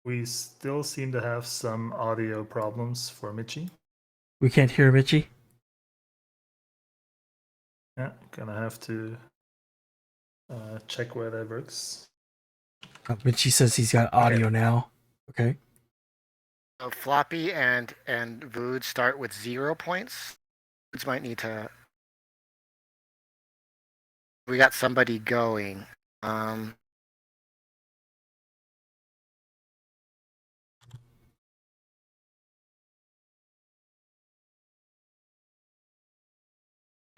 We still seem to have some audio problems for Michie. We can't hear Michie. Yeah, gonna have to check where that works. Michie says he's got audio now. Okay. So Floppy and Vood start with 0 points. Voods might need to. We got somebody going.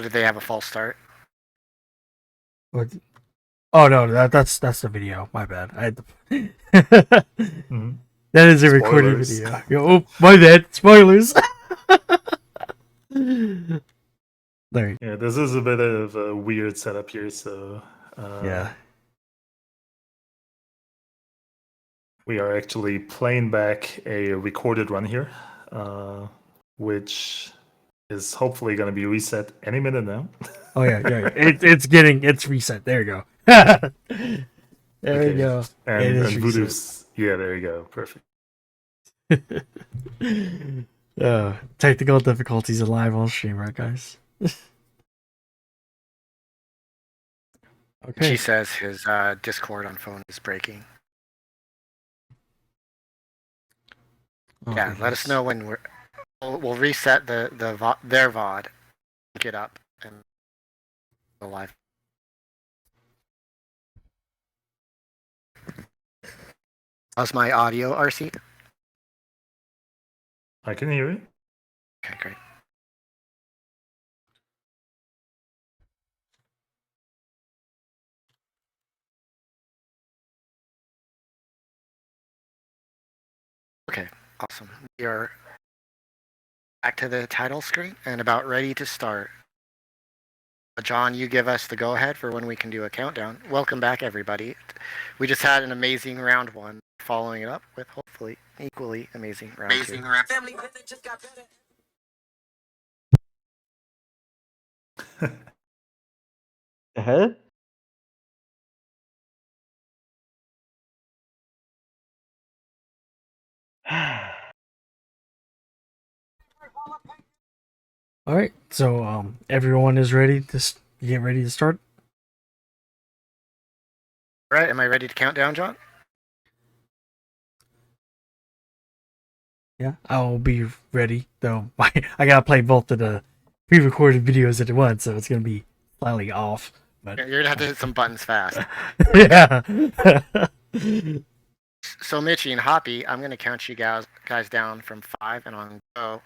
Did they have a false start? What? Oh no, that's the video. My bad. I had to... Mm-hmm. That is a recorded video. Oh, my bad. Spoilers. There. Yeah, this is a bit of a weird setup here, so Yeah. We are actually playing back a recorded run here, which is hopefully going to be reset any minute now. Oh yeah. It's reset. There you go. There Okay. you go. And Voodoofs. Voodoofs, yeah, there you go. Perfect. Technical difficulties live on stream, right, guys? Okay. She says his Discord on phone is breaking. Oh, yeah, let us know when we'll reset their VOD, pick it up, and go live. How's my audio, RC? I can hear it. Okay, great. Okay, awesome. We are back to the title screen and about ready to start. John, you give us the go-ahead for when we can do a countdown. Welcome back, everybody. We just had an amazing round one, following it up with hopefully equally amazing round two. Family just got better. Ahead? All right. So everyone is ready to get ready to start. All right, am I ready to count down, John? Yeah, I'll be ready. Though I gotta play both of the pre-recorded videos at once, so it's gonna be slightly off. But you're gonna have to hit some buttons fast. Yeah. So Michie and Hoppie, I'm gonna count you guys down from 5, and on go.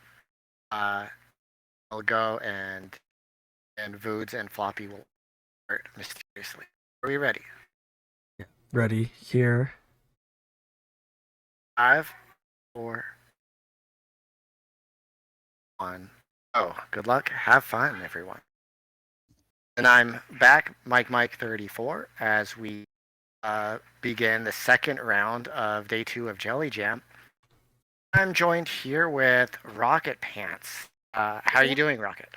I'll go, and Voods and Floppy will start mysteriously. Are we ready? Yeah, ready here. 5, 4, 1. Oh, good luck. Have fun, everyone. And I'm back, Mike 34, as we begin the second round of day 2 of Jelly Jam. I'm joined here with Rocket Pants. How are you doing, Rocket?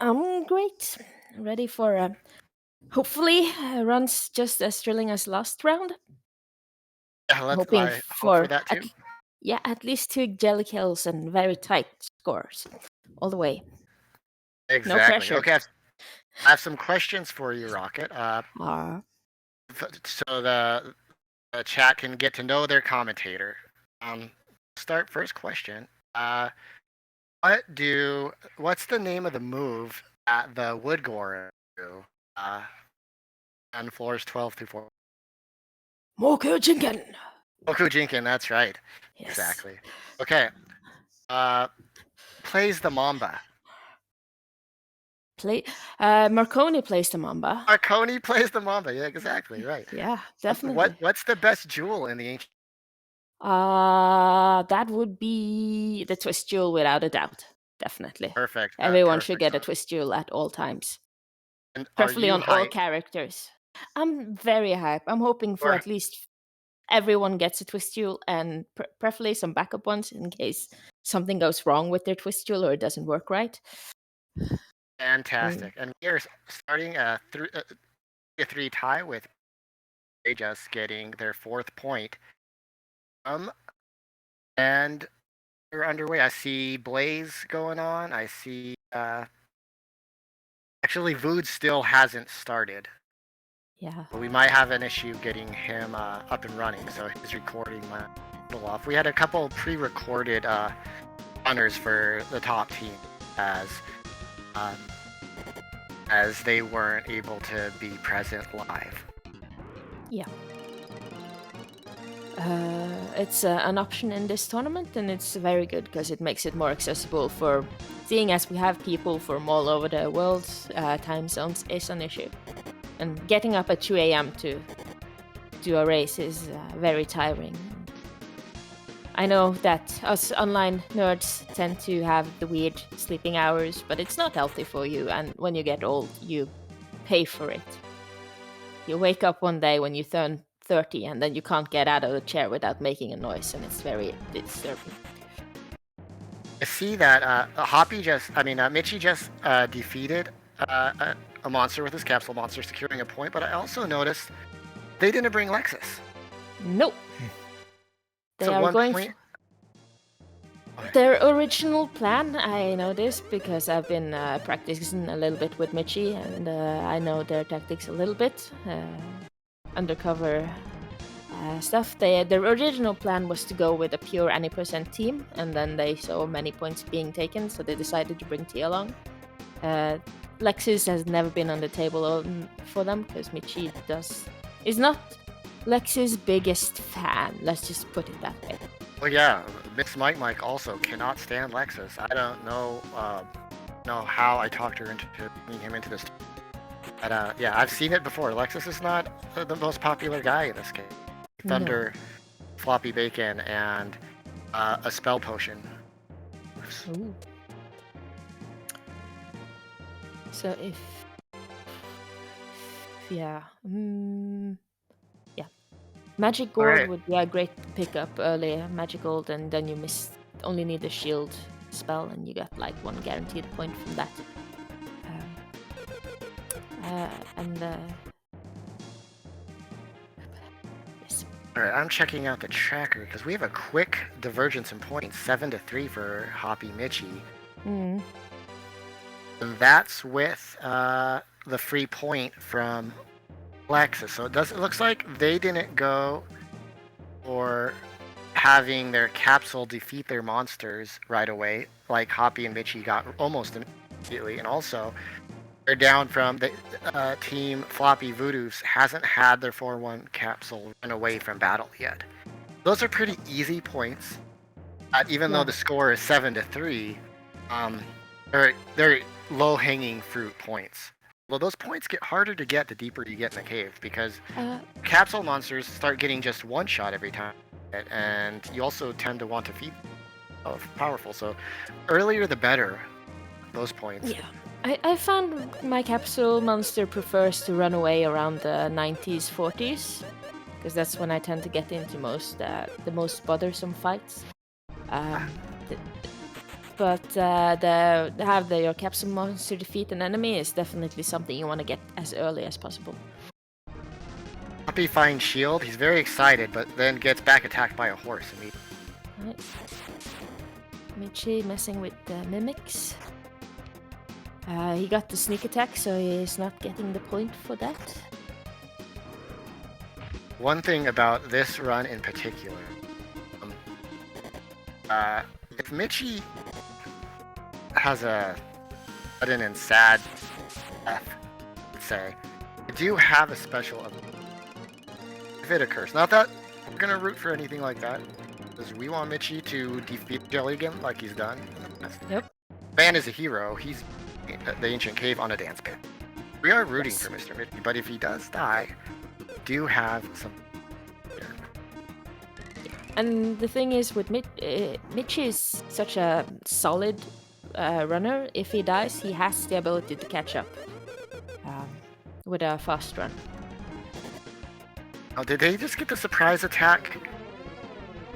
I'm great. Ready for hopefully runs just as thrilling as last round. Yeah, hoping for that too. At least 2 jelly kills and very tight scores all the way. Exactly. No pressure. Okay, I have some questions for you, Rocket. So the chat can get to know their commentator. Start first question. What's the name of the move that the Wood Gore do? On floors 12 through 4. Moku Jinkin, that's right. Yes. Exactly. Okay. Plays the Mamba. Marconi plays the Mamba. Marconi plays the Mamba. Yeah, exactly right. Yeah, definitely. What's the best jewel in the ancient? That would be the twist jewel without a doubt. Definitely. Perfect. Everyone should get a twist jewel at all times. And preferably on all characters. I'm very hype. I'm hoping for at least everyone gets a twist jewel, and preferably some backup ones in case something goes wrong with their twist jewel or it doesn't work right. Fantastic. And we are starting a 3-3 tie with just getting their 4th point. And we're underway. I see Blaze going on. I see actually Vood still hasn't started. Yeah. But we might have an issue getting him up and running, so his recording might go off. We had a couple pre-recorded runners for the top team as they weren't able to be present live. Yeah. It's an option in this tournament, and it's very good because it makes it more accessible for, seeing as we have people from all over the world, time zones is an issue. And getting up at 2 a.m. to do a race is very tiring. I know that us online nerds tend to have the weird sleeping hours, but it's not healthy for you, and when you get old, you pay for it. You wake up one day when you turn 30 and then you can't get out of the chair without making a noise, and it's very disturbing. I see that Michie just defeated a monster with his capsule monster, securing a point, but I also noticed they didn't bring Lexus. Nope. They So are one going point. their original plan, I know this because I've been practicing a little bit with Michie, and I know their tactics a little bit. Undercover stuff. Their original plan was to go with a pure any percent team, and then they saw many points being taken, so they decided to bring T along. Lexus has never been on the table for them because Michie is not Lexus' biggest fan. Let's just put it that way. Well, yeah, Miss Mike also cannot stand Lexus. I don't know how I talked her into bringing him into this. But yeah, I've seen it before. Lexus is not the most popular guy in this game. Thunder, Floppy Bacon, and a spell potion. Ooh. So Magic Gold would be a great pickup earlier. Magic Gold, and then you only need the shield spell, and you got like one guaranteed point from that. Yes. Alright, I'm checking out the tracker because we have a quick divergence in points, 7-3 for Hoppie Michie. Mm. And that's with the free point from Lexus. So it looks like they didn't go for having their capsule defeat their monsters right away, like Hoppie and Michie got almost immediately. And also, they're down from the team Floppy Voodoofs hasn't had their 4-1 capsule run away from battle yet. Those are pretty easy points. Even though the score is 7-3, they're low-hanging fruit points. Well, those points get harder to get the deeper you get in the cave because capsule monsters start getting just one shot every time, and you also tend to want to feed powerful. So earlier the better. Those points. Yeah. I found my capsule monster prefers to run away around the 90s, 40s, because that's when I tend to get into the most bothersome fights. But your capsule monster defeat an enemy is definitely something you want to get as early as possible. Hoppie finds shield. He's very excited, but then gets back attacked by a horse immediately. Right. Michie messing with the mimics. He got the sneak attack, so he's not getting the point for that. One thing about this run in particular, if Michie has a sudden and sad death, let's say, I do have a special ability. If it occurs. Not that we're going to root for anything like that, because we want Michie to defeat Jelligan like he's done. Yep. Man is a hero. He's the ancient cave on a dance pit. We are rooting for Mr. Michie, but if he does die, we do have some. And the thing is, with Michie is such a solid runner. If he dies, he has the ability to catch up with a fast run. Oh, did they just get the surprise attack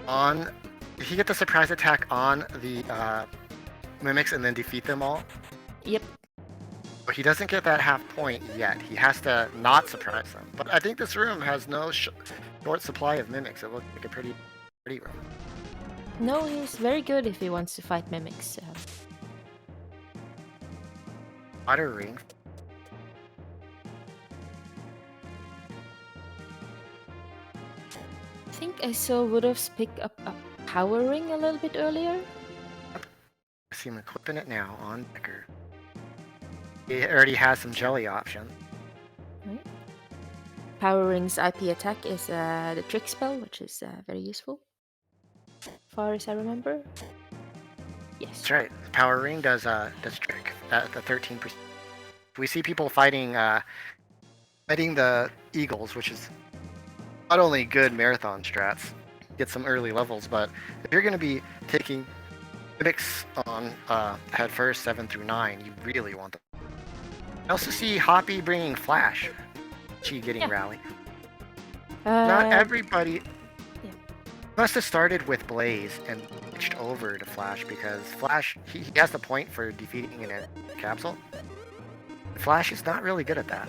on? Did he get the surprise attack on the mimics and then defeat them all? Yep. But he doesn't get that half point yet. He has to not surprise them. But I think this room has no short supply of mimics. It looks like a pretty pretty rough. No, he's very good if he wants to fight mimics. Water ring. I think I saw Voodoofs pick up a power ring a little bit earlier. I see him equipping it now on Decker. He already has some jelly options. Right. Power ring's IP attack is the trick spell, which is very useful. As far as I remember. Yes. That's right. Power ring does trick at the 13%. We see people fighting the eagles, which is not only good marathon strats, get some early levels, but if you're going to be taking mimics on head first 7 through 9, you really want them. I also see Hoppie bringing Flash. She getting rally. Not everybody must have started with Blaze and switched over to Flash because Flash he has the point for defeating in a capsule. Flash is not really good at that.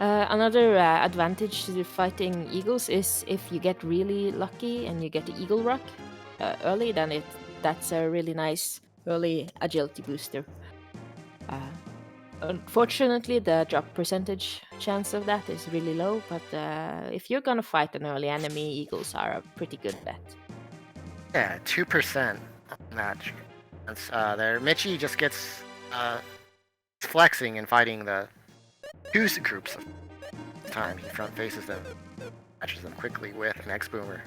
Another advantage to fighting eagles is if you get really lucky and you get the eagle rock early, then that's a really nice early agility booster. Unfortunately, the drop percentage chance of that is really low, but if you're gonna fight an early enemy, eagles are a pretty good bet. Yeah, 2% match. There, Michie just gets flexing and fighting the two groups of time. He front faces them, matches them quickly with an X Boomer.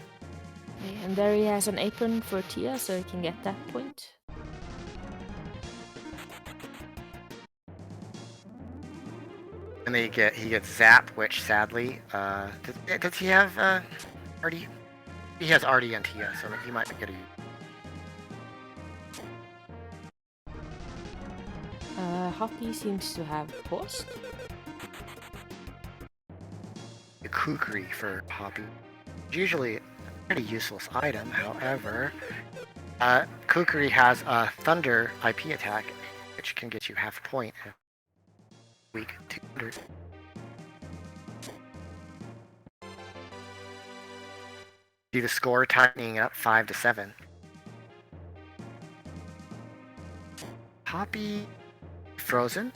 Okay, and there he has an apron for Tia, so he can get that point. And he gets Zap, which sadly, does he have Artie? He has Artie and Tia, so he might get a. Hoppie seems to have paused. The kukri for Hoppie. Usually a pretty useless item, however, kukri has a Thunder IP attack, which can get you half a point. Week 200. See the score tightening up 5-7. Hoppie frozen?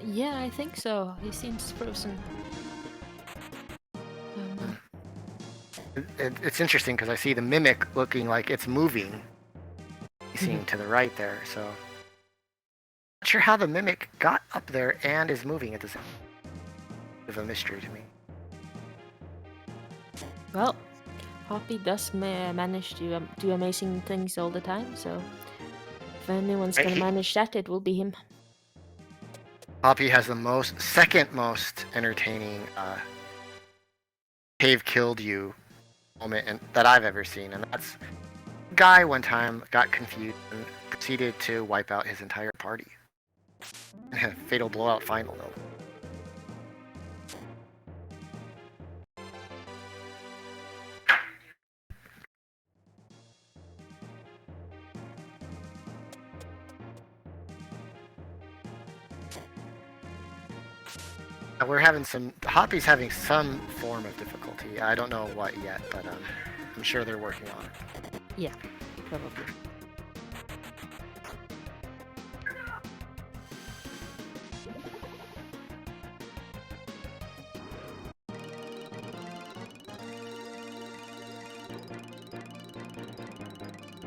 Yeah, I think so. He seems frozen. It's interesting because I see the mimic looking like it's moving. Seeing to the right there, so not sure how the mimic got up there and is moving at the same time. Bit of a mystery to me. Well, Hoppie does manage to do amazing things all the time, so if anyone's gonna manage that, it will be him. Hoppie has the second most entertaining cave killed you moment that I've ever seen, and that's guy one time got confused and proceeded to wipe out his entire party. Fatal blowout final though. Hoppie's having some form of difficulty. I don't know what yet, but I'm sure they're working on it. Yeah, probably.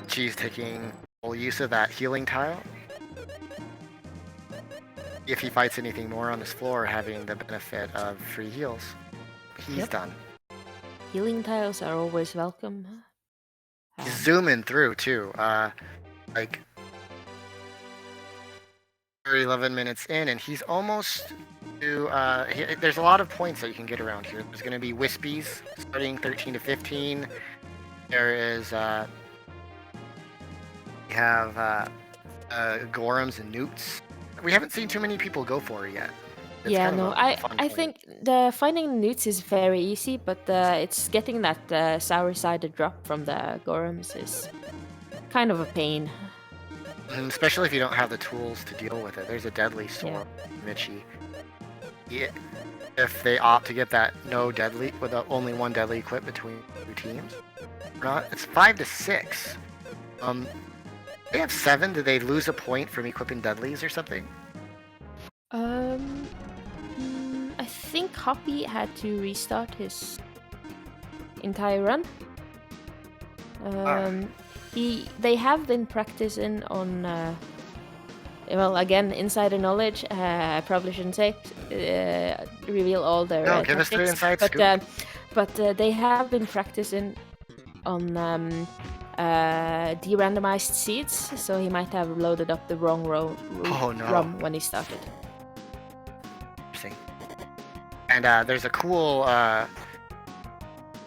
She's taking full use of that healing tile. If he fights anything more on this floor, having the benefit of free heals, he's done. Healing tiles are always welcome. He's zooming through too. Like 11 minutes in, and he's almost to. There's a lot of points that you can get around here. There's going to be Wispies starting 13 to 15. There is. We have Gorums and Newts. We haven't seen too many people go for it yet. It's yeah, kind of no, I think the finding Newts is very easy, but it's getting that sour-sided drop from the Gorums is kind of a pain. Especially if you don't have the tools to deal with it. There's a deadly storm, Michie. if they opt to get that no deadly with only one deadly equip between two teams. Or not. It's 5 to 6. They have 7. Did they lose a point from equipping deadlies or something? I think Hoppie had to restart his entire run. They have been practicing on. Well, again, insider knowledge. I probably shouldn't say reveal all their No, give us the inside scoop. But they have been practicing on de-randomized seeds, so he might have loaded up the wrong rum when he started. Interesting. And there's a cool.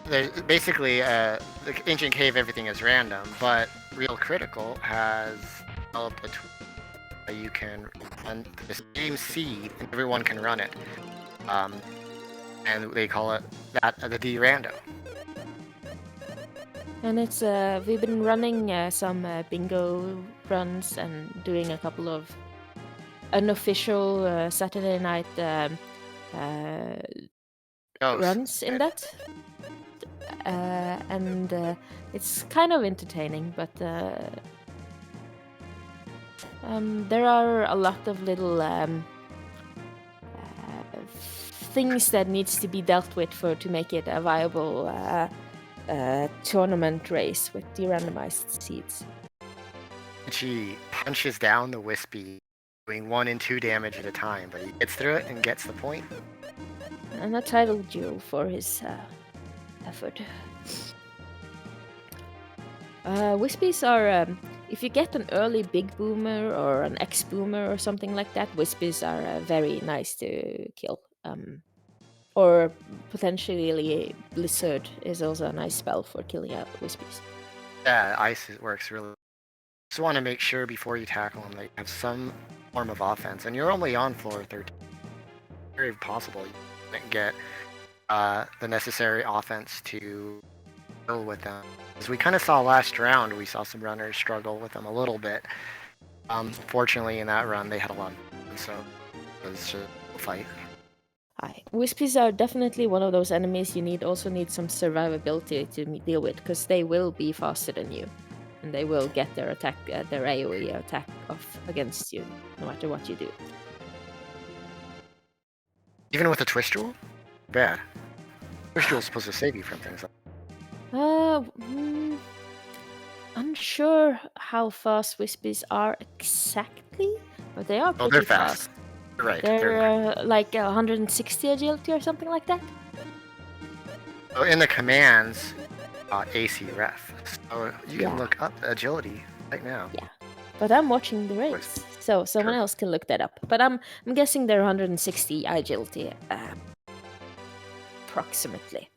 There's basically the Ancient Cave. Everything is random, but Real Critical has developed a tool where you can run the same seed and everyone can run it. And they call it the D-Rando. And it's we've been running some bingo runs and doing a couple of unofficial Saturday night runs in that. And it's kind of entertaining, but there are a lot of little things that needs to be dealt with to make it a viable tournament race with de-randomized seeds. She punches down the Wispy, doing 1 and 2 damage at a time, but he gets through it and gets the point. And a title duel for his effort. Wispies are, if you get an early big boomer or an X boomer or something like that, Wispies are very nice to kill. Or potentially Blizzard is also a nice spell for killing out Wispies. Yeah, Ice works really. Just want to make sure before you tackle them that you have some form of offense, and you're only on floor 13. Very possible you didn't get the necessary offense to deal with them. As we kind of saw last round, we saw some runners struggle with them a little bit. Fortunately, in that run, they had a lot of fun, so it was just a fight. Wispies are definitely one of those enemies you also need some survivability to deal with, because they will be faster than you, and they will get their attack, their AoE attack off against you, no matter what you do. Even with a Twist Jewel? Bad. Twist Jewel's supposed to save you from things like unsure how fast Wispies are exactly, but they are pretty they're fast. Right. They're like 160 agility or something like that. So in the commands, AC ref. So you can look up agility right now. Yeah, but I'm watching the race, so someone else can look that up. But I'm guessing they're 160 agility, approximately.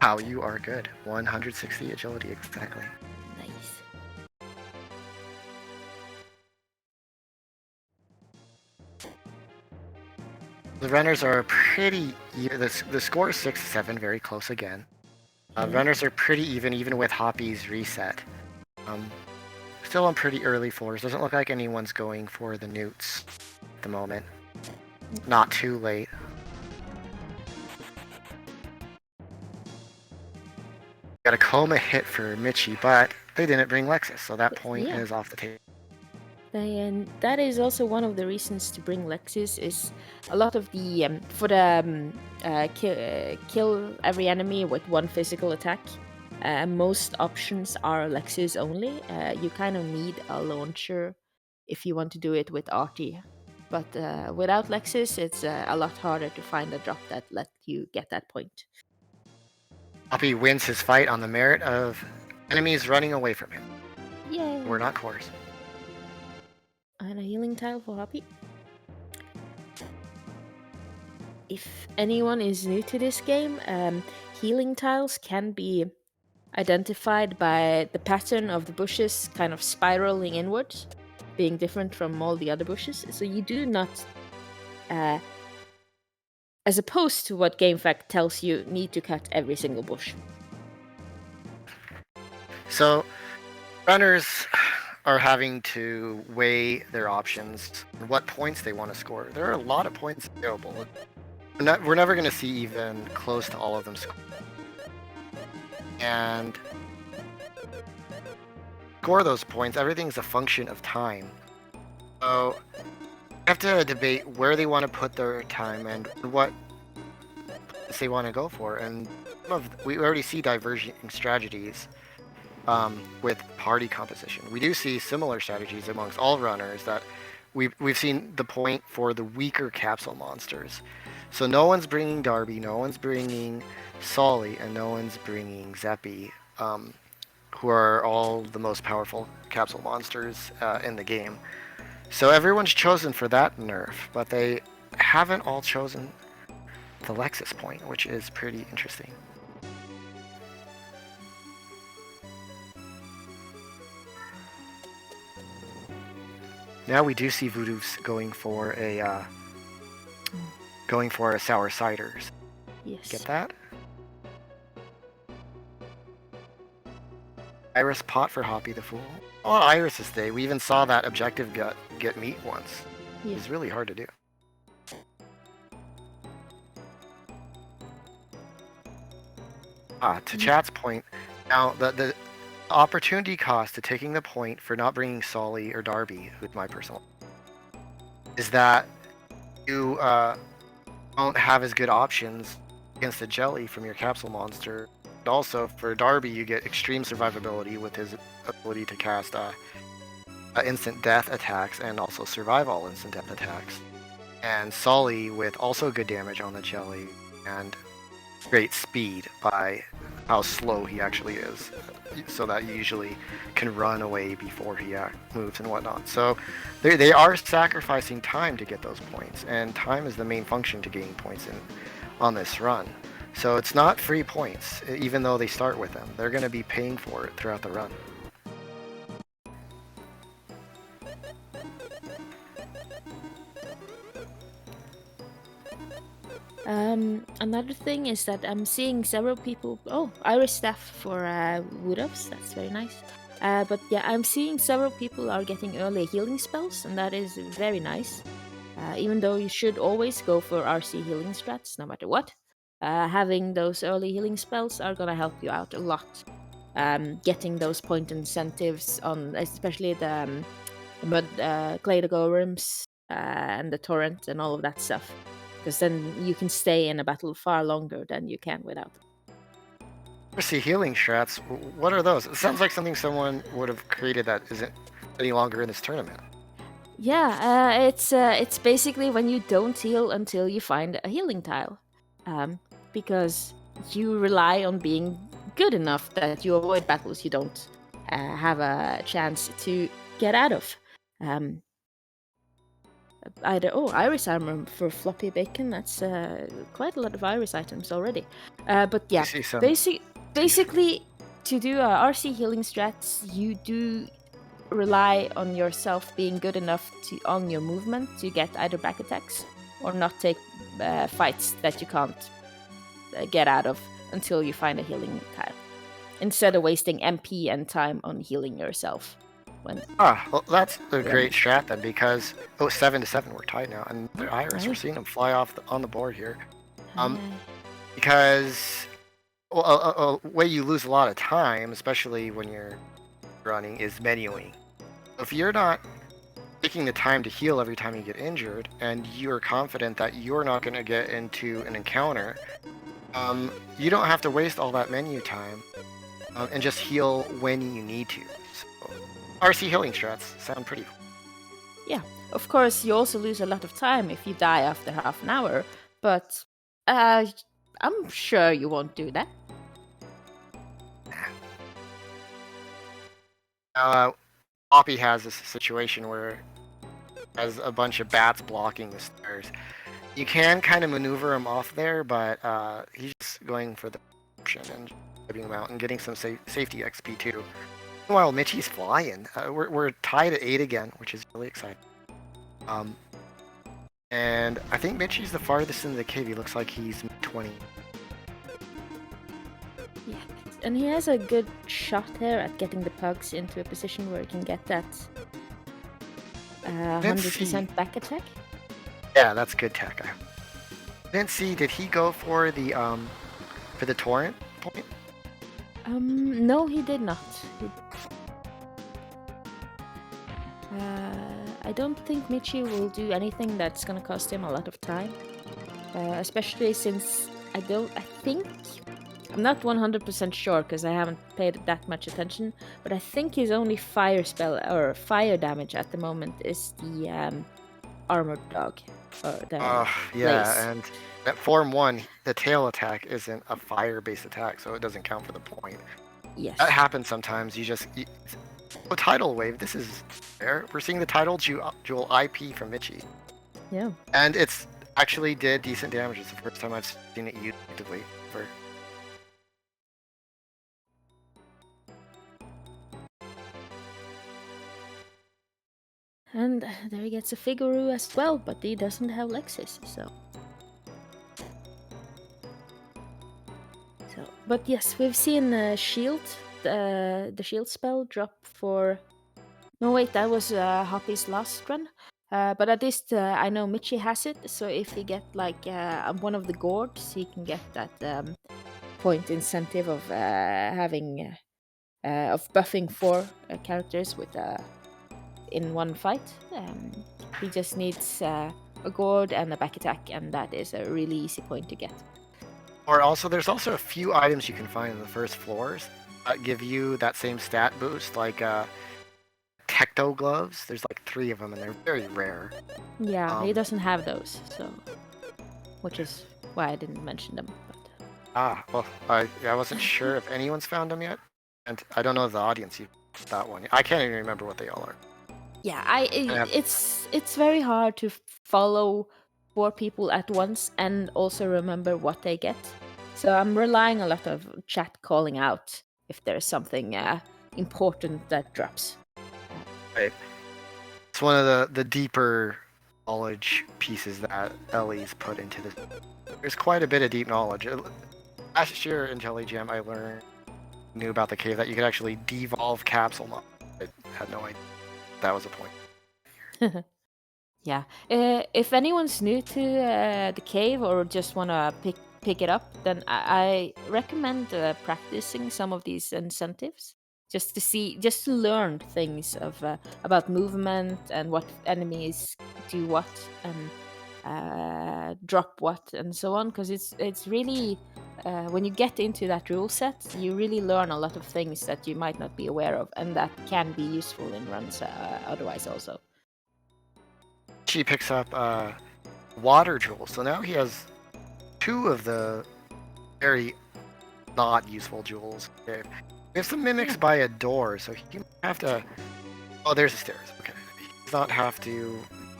Wow, you are good. 160 agility exactly. Nice. The runners are pretty even. The score is 6-7, very close again. Runners are pretty even with Hoppie's reset. Still on pretty early floors. Doesn't look like anyone's going for the newts at the moment. Not too late. Got a coma hit for Michie, but they didn't bring Lexus, so that point is off the table. And that is also one of the reasons to bring Lexus is a lot of the for the kill every enemy with one physical attack. Most options are Lexus only. You kind of need a launcher if you want to do it with Artie, but without Lexus, it's a lot harder to find a drop that let you get that point. Hoppie wins his fight on the merit of enemies running away from him. Yay! We're not cores. And a healing tile for Hoppie. If anyone is new to this game, healing tiles can be identified by the pattern of the bushes kind of spiraling inwards, being different from all the other bushes. So you do not, as opposed to what GameFAQ tells you, need to cut every single bush. So, runners are having to weigh their options and what points they want to score. There are a lot of points available. We're never going to see even close to all of them score. And score those points, everything's a function of time. So you have to debate where they want to put their time and what they want to go for. And we already see diverging strategies with party composition. We do see similar strategies amongst all runners that we've seen the point for the weaker capsule monsters. So no one's bringing Darby, no one's bringing Solly, and no one's bringing Zeppy, who are all the most powerful capsule monsters in the game. So everyone's chosen for that nerf, but they haven't all chosen the Lexus point, which is pretty interesting. Now we do see Voodoofs going for a sour cider. Yes. Get that? Iris pot for HoppieTheFool. Oh, Iris's day. We even saw that objective get meat once. Yeah. It's really hard to do. To chat's point, now the opportunity cost to taking the point for not bringing Solly or Darby, who's my personal, is that you don't have as good options against the jelly from your capsule monster. But also for Darby, you get extreme survivability with his ability to cast instant death attacks and also survive all instant death attacks. And Solly with also good damage on the jelly and great speed by how slow he actually is, so that you usually can run away before he moves and whatnot. So they are sacrificing time to get those points, and time is the main function to gaining points on this run. So it's not free points, even though they start with them. They're going to be paying for it throughout the run. Another thing is that I'm seeing several people. Oh, Iris staff for Voodoofs. That's very nice. But yeah, I'm seeing several people are getting early healing spells, and that is very nice. Even though you should always go for RC healing strats, no matter what. Having those early healing spells are gonna help you out a lot. Getting those point incentives on, especially the mud, clay golems, and the torrent and all of that stuff. Because then you can stay in a battle far longer than you can without them. RC healing strats, what are those? It sounds like something someone would have created that isn't any longer in this tournament. Yeah, it's basically when you don't heal until you find a healing tile, because you rely on being good enough that you avoid battles you don't have a chance to get out of. Iris armor for floppy bacon. That's quite a lot of Iris items already. But yeah, basically to do RC healing strats, you do rely on yourself being good enough on your movement to get either back attacks or not take fights that you can't get out of until you find a healing tile, instead of wasting MP and time on healing yourself. Well, that's a great strat then, because 7-7 we're tied now, and the Iris, we're seeing them fly off on the board here. Because a way you lose a lot of time, especially when you're running, is menuing. If you're not taking the time to heal every time you get injured, and you're confident that you're not going to get into an encounter, you don't have to waste all that menu time and just heal when you need to. So, RC healing strats sound pretty cool. Yeah, of course, you also lose a lot of time if you die after half an hour, but I'm sure you won't do that. Hoppie has this situation where has a bunch of bats blocking the stairs. You can kind of maneuver him off there, but he's just going for the option and driving him out and getting some safety XP too. Meanwhile, Michie's flying. We're tied at 8 again, which is really exciting. And I think Michie's the farthest into the cave. He looks like he's 20. Yeah, And he has a good shot here at getting the pugs into a position where he can get that 100% back attack. Yeah, that's good tech. I didn't see. Did he go for the torrent point? No, he did not. I don't think Michie will do anything that's gonna cost him a lot of time. Especially since I'm not 100% sure because I haven't paid that much attention, but I think his only fire spell or fire damage at the moment is the armored dog. Or the blaze. And at Form 1, the tail attack isn't a fire-based attack, so it doesn't count for the point. Yes. That happens sometimes. Tidal Wave, this is fair. We're seeing the Tidal Jewel IP from Michie. Yeah. And it's actually did decent damage. It's the first time I've seen it used actively. And there he gets a Figaro as well, but he doesn't have Lexis, so... But yes, we've seen Shield, the Shield spell drop for... No wait, that was Hoppie's last run. But at least I know Michie has it, so if he get like one of the gourds, he can get that point incentive of buffing 4 characters with in one fight. He just needs a gourd and a back attack, and that is a really easy point to get. There's also a few items you can find in the first floors that give you that same stat boost, like Tecto gloves. There's like 3 of them, and they're very rare. Yeah, he doesn't have those, so which is why I didn't mention them. But... well, I wasn't sure if anyone's found them yet, and I don't know if the audience used that one. I can't even remember what they all are. Yeah, it's very hard to follow 4 people at once and also remember what they get. So I'm relying a lot of chat calling out if there's something important that drops. Right. It's one of the deeper knowledge pieces that Ellie's put into this. There's quite a bit of deep knowledge. Last year in Jelly Jam, I knew about the cave that you could actually devolve capsule mode. I had no idea that was a point. Yeah. If anyone's new to the cave or just want to pick it up, then I recommend practicing some of these incentives. Just to learn things about movement and what enemies do what and drop what and so on, because it's really when you get into that rule set, you really learn a lot of things that you might not be aware of, and that can be useful in runs otherwise also. She picks up water jewels, so now he has 2 of the very not useful jewels. Okay. We have some mimics by a door, so he might have to... Oh, there's the stairs. Okay. He does not have to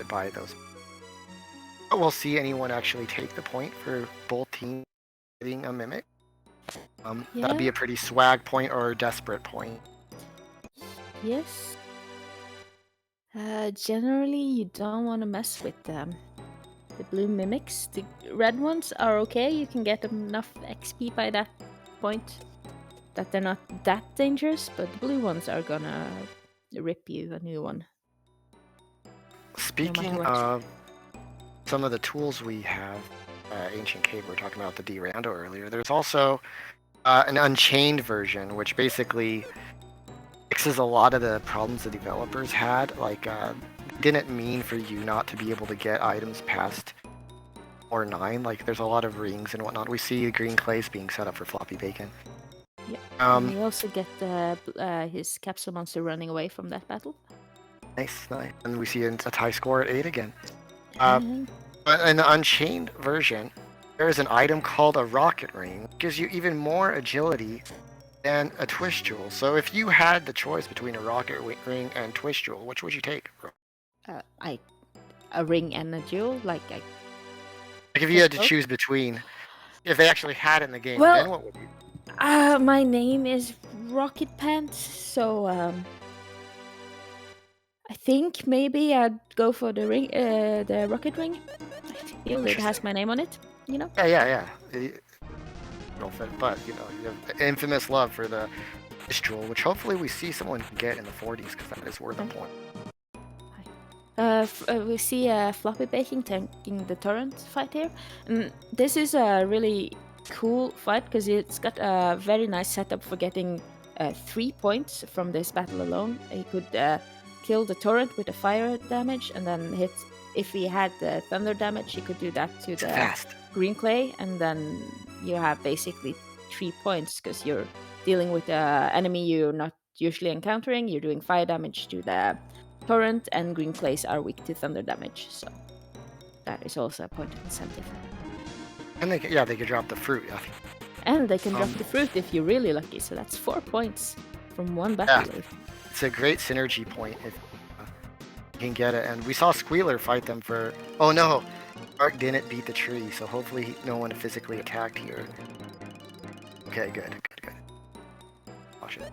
buy those. But we'll see anyone actually take the point for both teams getting a mimic. That'd be a pretty swag point or a desperate point. Yes. Generally, you don't want to mess with the blue mimics. The red ones are okay. You can get enough XP by that point that they're not that dangerous, but the blue ones are gonna rip you a new one. Speaking of some of the tools we have, Ancient Cave, we were talking about the D-Rando earlier. There's also an Unchained version, which basically fixes a lot of the problems the developers had. Like, didn't mean for you not to be able to get items past or 9. Like, there's a lot of rings and whatnot. We see green clays being set up for floppy bacon. Yeah. We also get his capsule monster running away from that battle. Nice. And we see a tie score at 8 again. But in the Unchained version, there is an item called a rocket ring, which gives you even more agility than a twist jewel. So if you had the choice between a rocket ring and twist jewel, which would you take? A ring and a jewel? Like if you had to choose between, if they actually had it in the game, then what would you? My name is Rocket Pants, so I think maybe I'd go for the ring, the rocket ring. I feel it has my name on it, you know? Yeah. but you know, you have infamous love for the Mistral, which hopefully we see someone get in the 40s because that is worth a point. We see Floppy Baking tanking the Torrent fight here, and this is a really cool fight because it's got a very nice setup for getting 3 points from this battle alone. He could kill the Torrent with the fire damage, and then hit. If he had the thunder damage, he could do that to the green clay, and then you have basically 3 points because you're dealing with an enemy you're not usually encountering. You're doing fire damage to the Torrent, and green clays are weak to thunder damage, so that is also a point of incentive. And they could drop the fruit. And they can drop the fruit if you're really lucky, so that's 4 points from one battle wave. It's a great synergy point if you can get it. And we saw Squealer fight them for... Oh no! Ark didn't beat the tree, so hopefully no one physically attacked here. Okay, good. Watch it.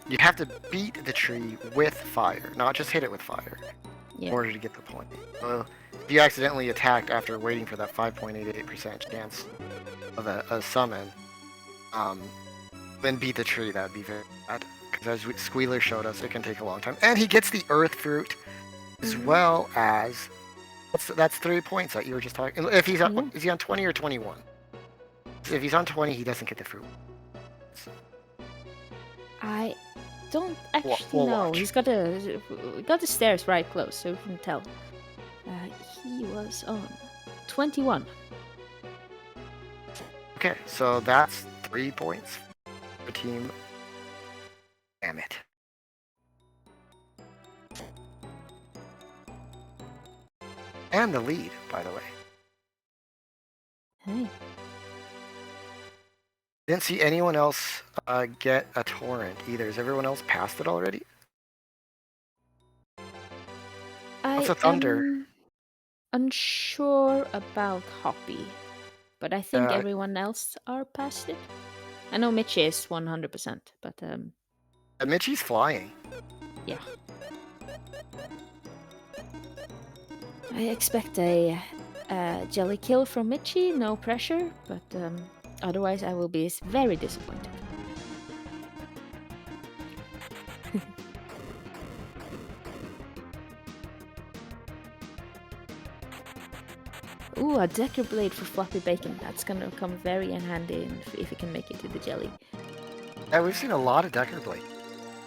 You have to beat the tree with fire, not just hit it with fire, in order to get the point. So if you accidentally attacked after waiting for that 5.88% chance of a summon, then beat the tree, that'd be very bad. Because as Squealer showed us, it can take a long time. And he gets the Earth Fruit, as well as... That's 3 points that you were just talking... If he's on, is he on 20 or 21? If he's on 20, he doesn't get the fruit. I don't actually know. He's got the stairs right close, so we can tell. He was on 21. Okay, so that's 3 points for team. Damn it. And the lead, by the way. Hey. Didn't see anyone else get a torrent either. Is everyone else past it already? What's a thunder? I'm unsure about Hoppie, but I think everyone else are past it. I know Michie is 100%, but Michie's flying. Yeah. I expect a jelly kill from Michie, no pressure, but otherwise I will be very disappointed. Ooh, a Decker Blade for Floppy Bacon. That's gonna come very in handy if you can make it to the jelly. Yeah, we've seen a lot of Decker Blade.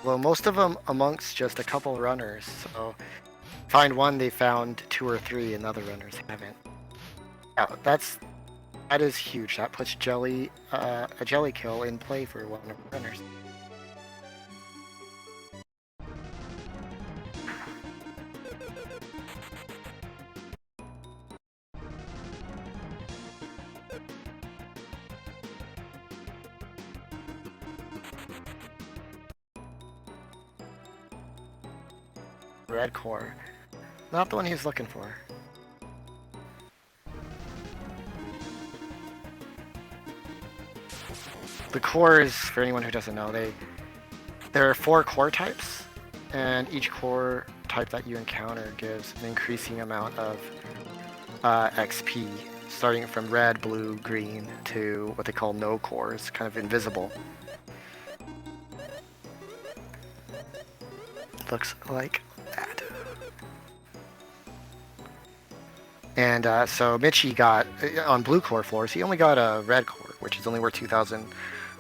Well, most of them amongst just a couple runners, so... Find one, they found 2 or 3, and other runners haven't. Yeah, that is huge. That puts a jelly kill in play for one of the runners. Red core. Not the one he's looking for. The core is, for anyone who doesn't know, there are 4 core types, and each core type that you encounter gives an increasing amount of XP, starting from red, blue, green, to what they call no cores, kind of invisible. Looks like that. And so Michie got, on blue core floors, he only got a red core, which is only worth 2,000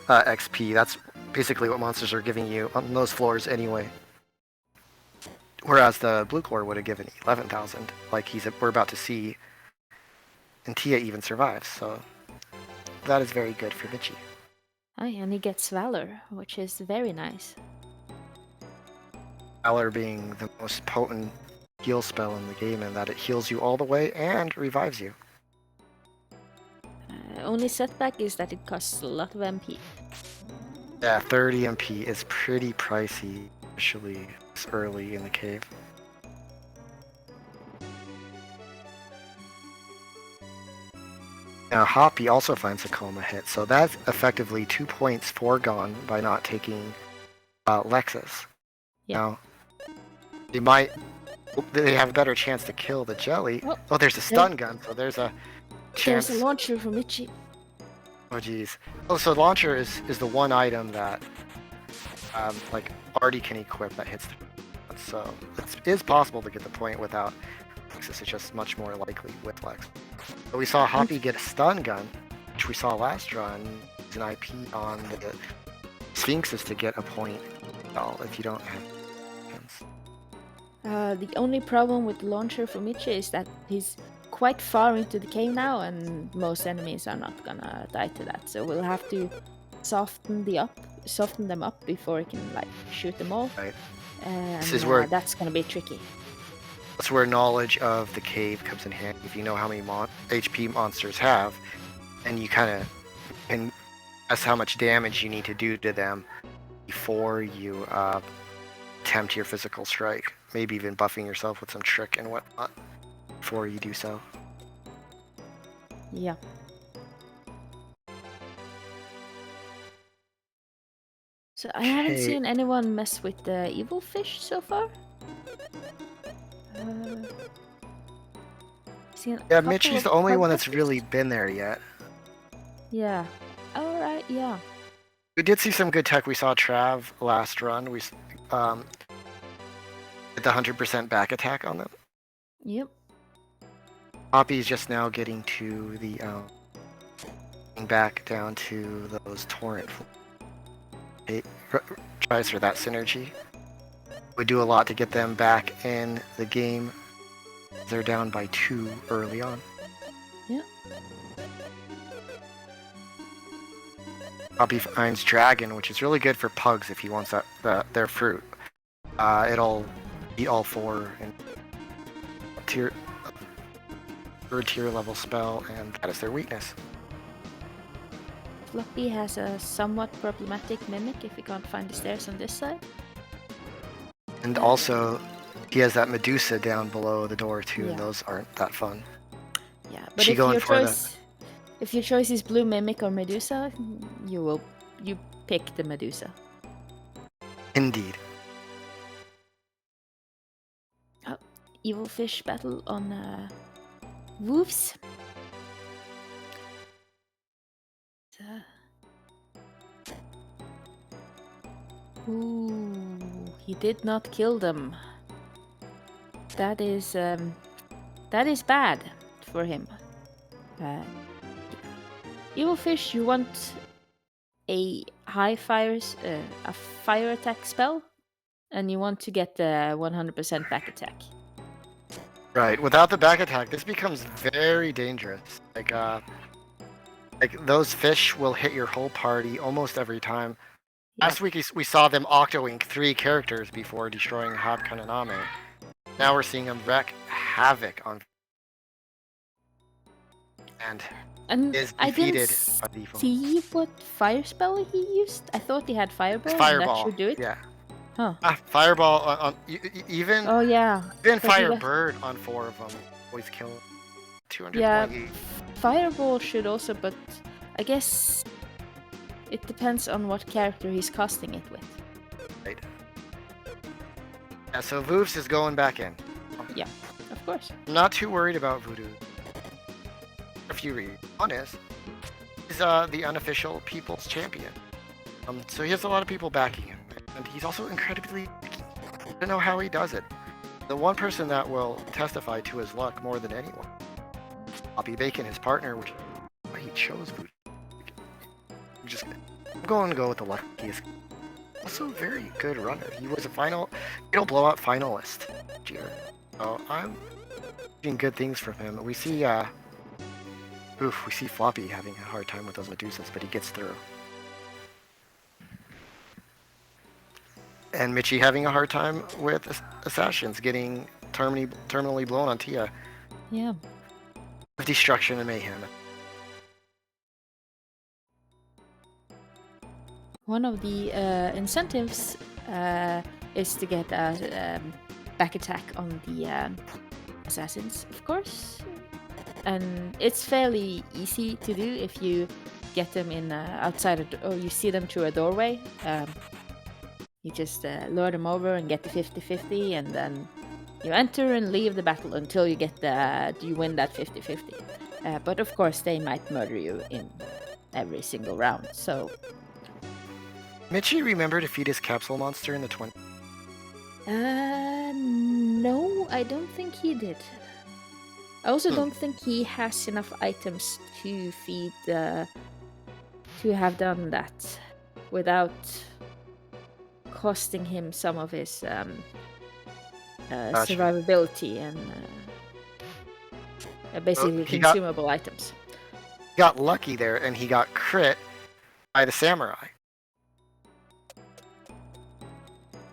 XP. That's basically what monsters are giving you on those floors anyway. Whereas the blue core would have given 11,000, like we're about to see. And Tia even survives, so that is very good for Michie. Aye, and he gets Valor, which is very nice. Valor being the most potent heal spell in the game, in that it heals you all the way and revives you. Only setback is that it costs a lot of MP. Yeah, 30 MP is pretty pricey, especially this early in the cave. Now Hoppie also finds a coma hit, so that's effectively 2 points foregone by not taking Lexus. Yeah. Now, they have a better chance to kill the jelly. Oh, there's a stun gun, so there's a chance. There's a launcher for Michie. Oh geez. Oh, so launcher is the one item that like Artie can equip that hits the. So it is possible to get the point without Lexus. It's just much more likely with Lex. But we saw Hoppie get a stun gun, which we saw last run. It's an IP on the Sphinxes to get a point. Well, if you don't have hands. The only problem with the launcher for Michie is that he's quite far into the cave now, and most enemies are not gonna die to that. So we'll have to soften them up before we can like shoot them all. Right. And This is where that's gonna be tricky. That's where knowledge of the cave comes in handy. If you know how many HP monsters have, and you kind of can guess how much damage you need to do to them before you attempt your physical strike. Maybe even buffing yourself with some trick and whatnot before you do so. Yeah. So I haven't Okay. seen anyone mess with the evil fish so far. Yeah, Michie's the only one that's really been there yet. Yeah. Alright, yeah. We did see some good tech. We saw Trav last run. We did the 100% back attack on them. Yep. Hoppie's just now getting to the back down to those torrent. It tries for that synergy. We do a lot to get them back in the game. They're down by 2 early on. Yeah. Hoppie finds Dragon, which is really good for pugs if he wants their fruit. It'll beat all 4 in third tier level spell, and that is their weakness. Floppy has a somewhat problematic mimic if you can't find the stairs on this side. And also, he has that Medusa down below the door too, Yeah. and those aren't that fun. Yeah, but She if going your for if your choice is blue mimic or Medusa, you pick the Medusa. Indeed. Oh, evil fish battle on Voodoofs. Ooh, he did not kill them. That is bad for him. Evil fish, you want a a fire attack spell, and you want to get the 100% back attack. Right. Without the back attack, this becomes very dangerous. Like those fish will hit your whole party almost every time. Yeah. Last week we saw them octoing 3 characters before destroying Hab Kananame. Now we're seeing them wreak havoc on and is I defeated didn't by default. see what fire spell he used. I thought he had fireball. It's And that Fireball. should do it. Yeah. Huh. Fireball on even Oh yeah. even but he got- Firebird on 4 of them always kill 220. Yeah. Fireball should also, but I guess it depends on what character he's casting it with. Right. Yeah, so Voodoofs is going back in. Yeah, of course. I'm not too worried about Voodoo. For a few reasons. One is, he's the unofficial people's champion. So he has a lot of people backing him. And he's also incredibly lucky. I don't know how he does it. The one person that will testify to his luck more than anyone. Hoppie Bacon, his partner, which why he chose Voodoo. I'm going to go with the luckiest. Also a very good runner. He was a blowout finalist last year. So I'm seeing good things from him. We see Floppy having a hard time with those Medusas, but he gets through. And Michie having a hard time with Assassins, getting terminally blown on Tia. Yeah. Destruction and mayhem. One of the incentives is to get a back attack on the assassins, of course. And it's fairly easy to do if you get them in outside or you see them through a doorway. You just lure them over and get the 50-50, and then you enter and leave the battle until you get you win that 50-50. But of course, they might murder you in every single round. So Michie remember to feed his capsule monster in the 20. no, I don't think he did. I also don't think he has enough items to feed to have done that without costing him some of his survivability and basically consumable items. He got lucky there, and he got crit by the samurai.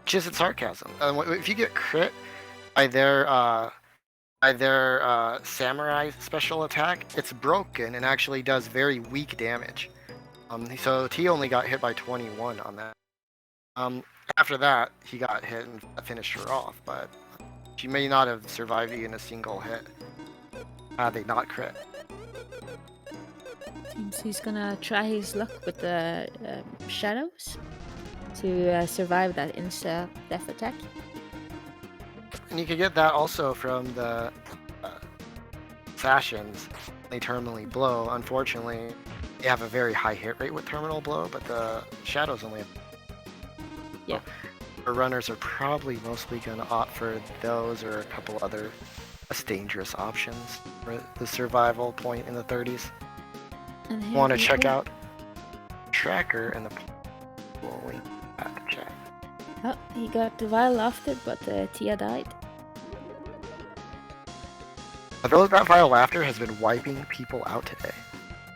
Which isn't sarcasm. If you get crit by their samurai special attack, it's broken and actually does very weak damage. So T only got hit by 21 on that. After that, he got hit and finished her off, but she may not have survived even a single hit had they not crit. Seems he's gonna try his luck with the shadows to survive that insta-death attack. And you could get that also from the fashions. They terminally blow. Unfortunately, they have a very high hit rate with terminal blow, but the shadows only have... Yeah. Our runners are probably mostly going to opt for those or a couple other less dangerous options for the survival point in the 30s. Want to check out Tracker and the link at the chat. Oh, he got the vial after, but Tia died. That vial laughter has been wiping people out today.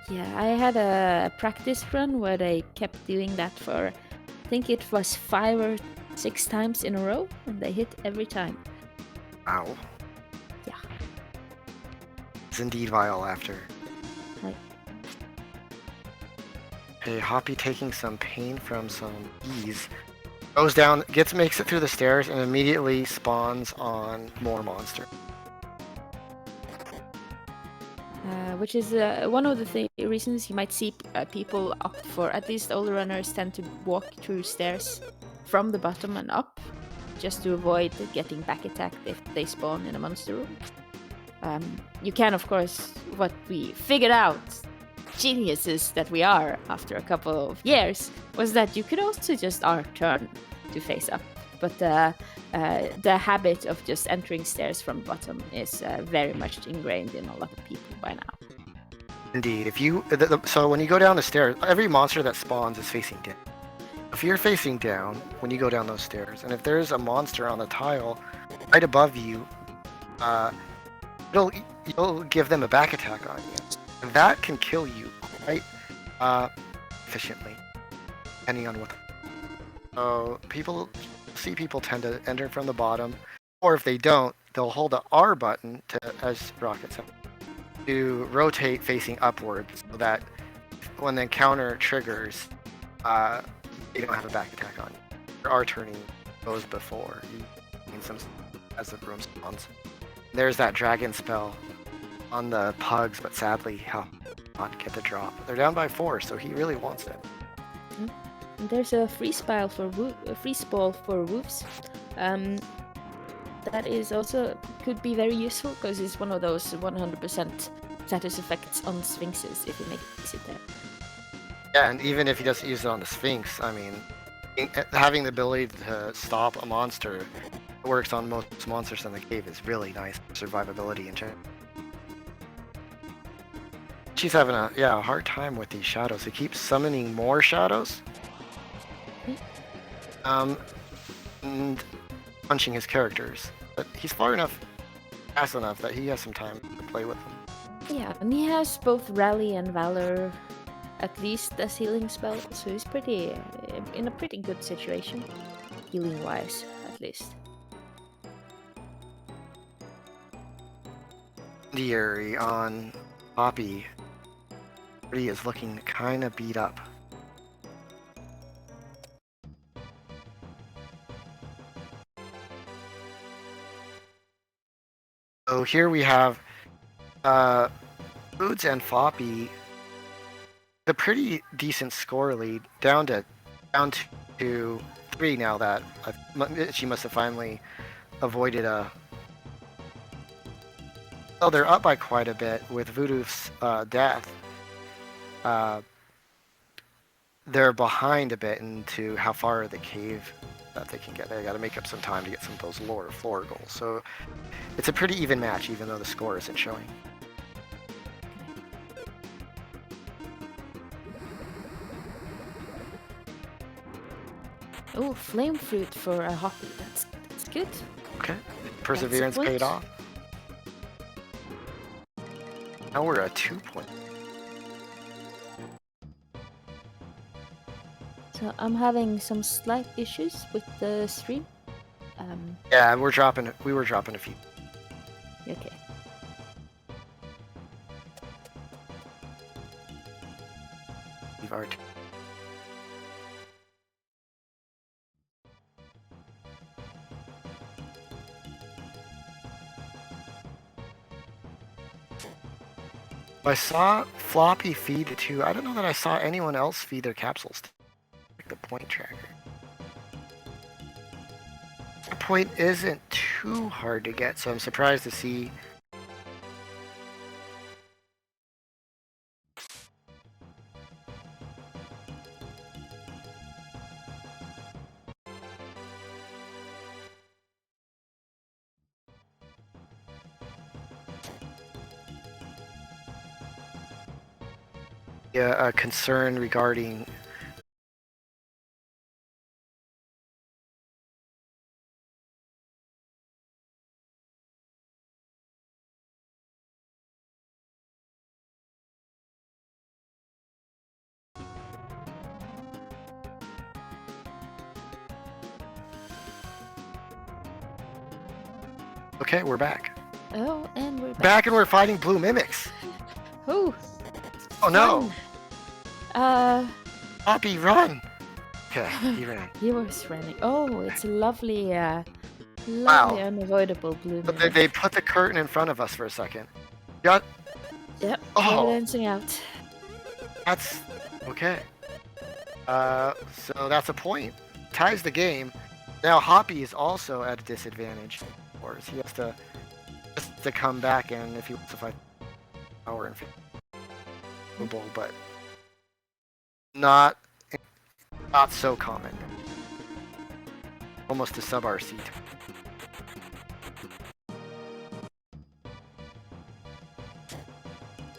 Yeah, I had a practice run where they kept doing that for, I think it was 5 or 6 times in a row, and they hit every time. Wow. Yeah. It's indeed vial laughter. Right. Hey, Hoppie taking some pain from some ease. Goes down, makes it through the stairs, and immediately spawns on more monster. Which is one of the reasons you might see people opt for, at least older runners tend to walk through stairs from the bottom and up, just to avoid getting back attacked if they spawn in a monster room. You can, of course, what we figured out, geniuses that we are after a couple of years, was that you could also just turn to face up. But the habit of just entering stairs from the bottom is very much ingrained in a lot of people by now. Indeed. So when you go down the stairs, every monster that spawns is facing down. If you're facing down when you go down those stairs, and if there's a monster on the tile right above you, you'll give them a back attack on you, and that can kill you quite efficiently, depending on what. So people tend to enter from the bottom, or if they don't, they'll hold the R button as rockets to rotate facing upwards, so that when the encounter triggers, they don't have a back attack on you. Your R turning goes before you gain some as the room spawns. There's that dragon spell on the pugs, but sadly, he'll not get the drop. They're down by 4, so he really wants it. And there's a free spell for Voodoofs. That is also could be very useful because it's one of those 100% status effects on Sphinxes if you make it there. Yeah, and even if he doesn't use it on the Sphinx, I mean, having the ability to stop a monster that works on most monsters in the cave is really nice for survivability in general. She's having a hard time with these shadows. He keeps summoning more shadows. And punching his characters. But he's far fast enough that he has some time to play with them. Yeah, and he has both Rally and Valor at least as healing spell, so he's in a pretty good situation, healing-wise, at least. Incendiary on Hoppie. He is looking kind of beat up. So here we have Foods and Foppy, a pretty decent score lead, down to 3 now that she must have finally avoided a... Oh, they're up by quite a bit with Voodoof's death. they're behind a bit into how far the cave that they can get. They got to make up some time to get some of those lower floor goals. So it's a pretty even match, even though the score isn't showing. Oh, flame fruit for a Hoppie. That's good. Okay, perseverance paid off. Now we're at 2 point. So I'm having some slight issues with the stream. Yeah, we were dropping a few. Okay. We've already. I saw Floppy feed it too. I don't know that I saw anyone else feed their capsules to like the point tracker. The point isn't too hard to get, so I'm surprised to see. A concern regarding Okay, we're back. Oh, and we're Back and we're fighting blue mimics. Oh. Oh no! Hoppie, run! Okay, he ran. He was running. Oh, it's a lovely, lovely unavoidable blue. But they put the curtain in front of us for a second. Got. Yep. Oh. Balancing out. That's okay. So that's a point. Ties the game. Now Hoppie is also at a disadvantage. Or he has to come back in if he wants to fight power and football, but not so common. Almost a sub RC.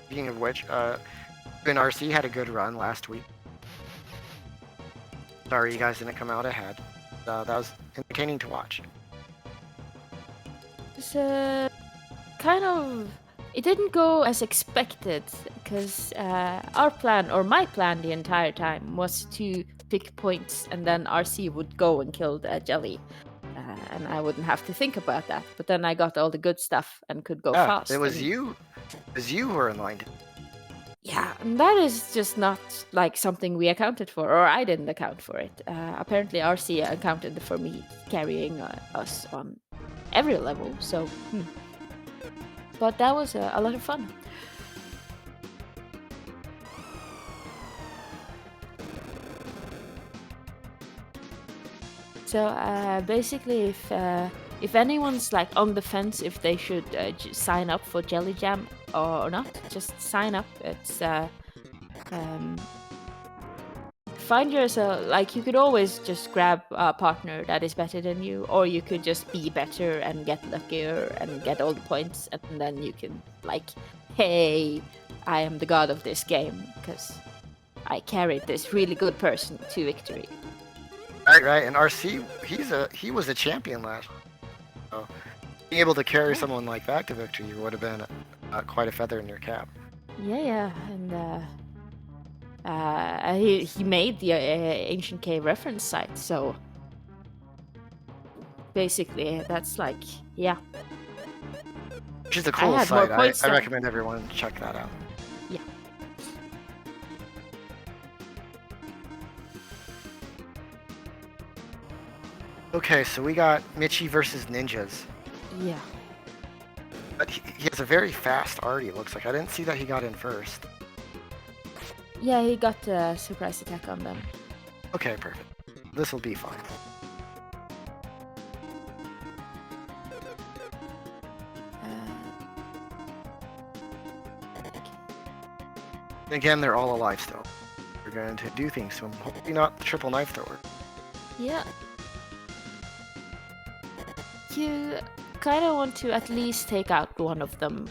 Speaking of which, Ben RC had a good run last week. Sorry you guys didn't come out ahead. That was entertaining to watch. It's kind of. It didn't go as expected because our plan, or my plan the entire time, was to pick points and then RC would go and kill the jelly. And I wouldn't have to think about that. But then I got all the good stuff and could go fast. It was you. It was you who were in line. Yeah, and that is just not like something we accounted for, or I didn't account for it. Apparently RC accounted for me carrying us on every level, so... But that was a lot of fun. So basically, if anyone's like on the fence if they should sign up for Jelly Jam or not, just sign up. It's find yourself, like, you could always just grab a partner that is better than you, or you could just be better and get luckier and get all the points, and then you can like, hey, I am the god of this game because I carried this really good person to victory. Right, and RC, he was a champion last year. So being able to carry someone like that to victory would have been quite a feather in your cap. Yeah, and he made the Ancient Cave reference site, so basically that's like, yeah. Which is a cool site. I recommend everyone check that out. Yeah. Okay, so we got Michie versus Ninjas. Yeah. But he has a very fast arty, it looks like. I didn't see that he got in first. Yeah, he got a surprise attack on them. Okay, perfect. This will be fine. Again, they're all alive still. going to do things to him. Hopefully not the triple knife thrower. Yeah. You kind of want to at least take out one of them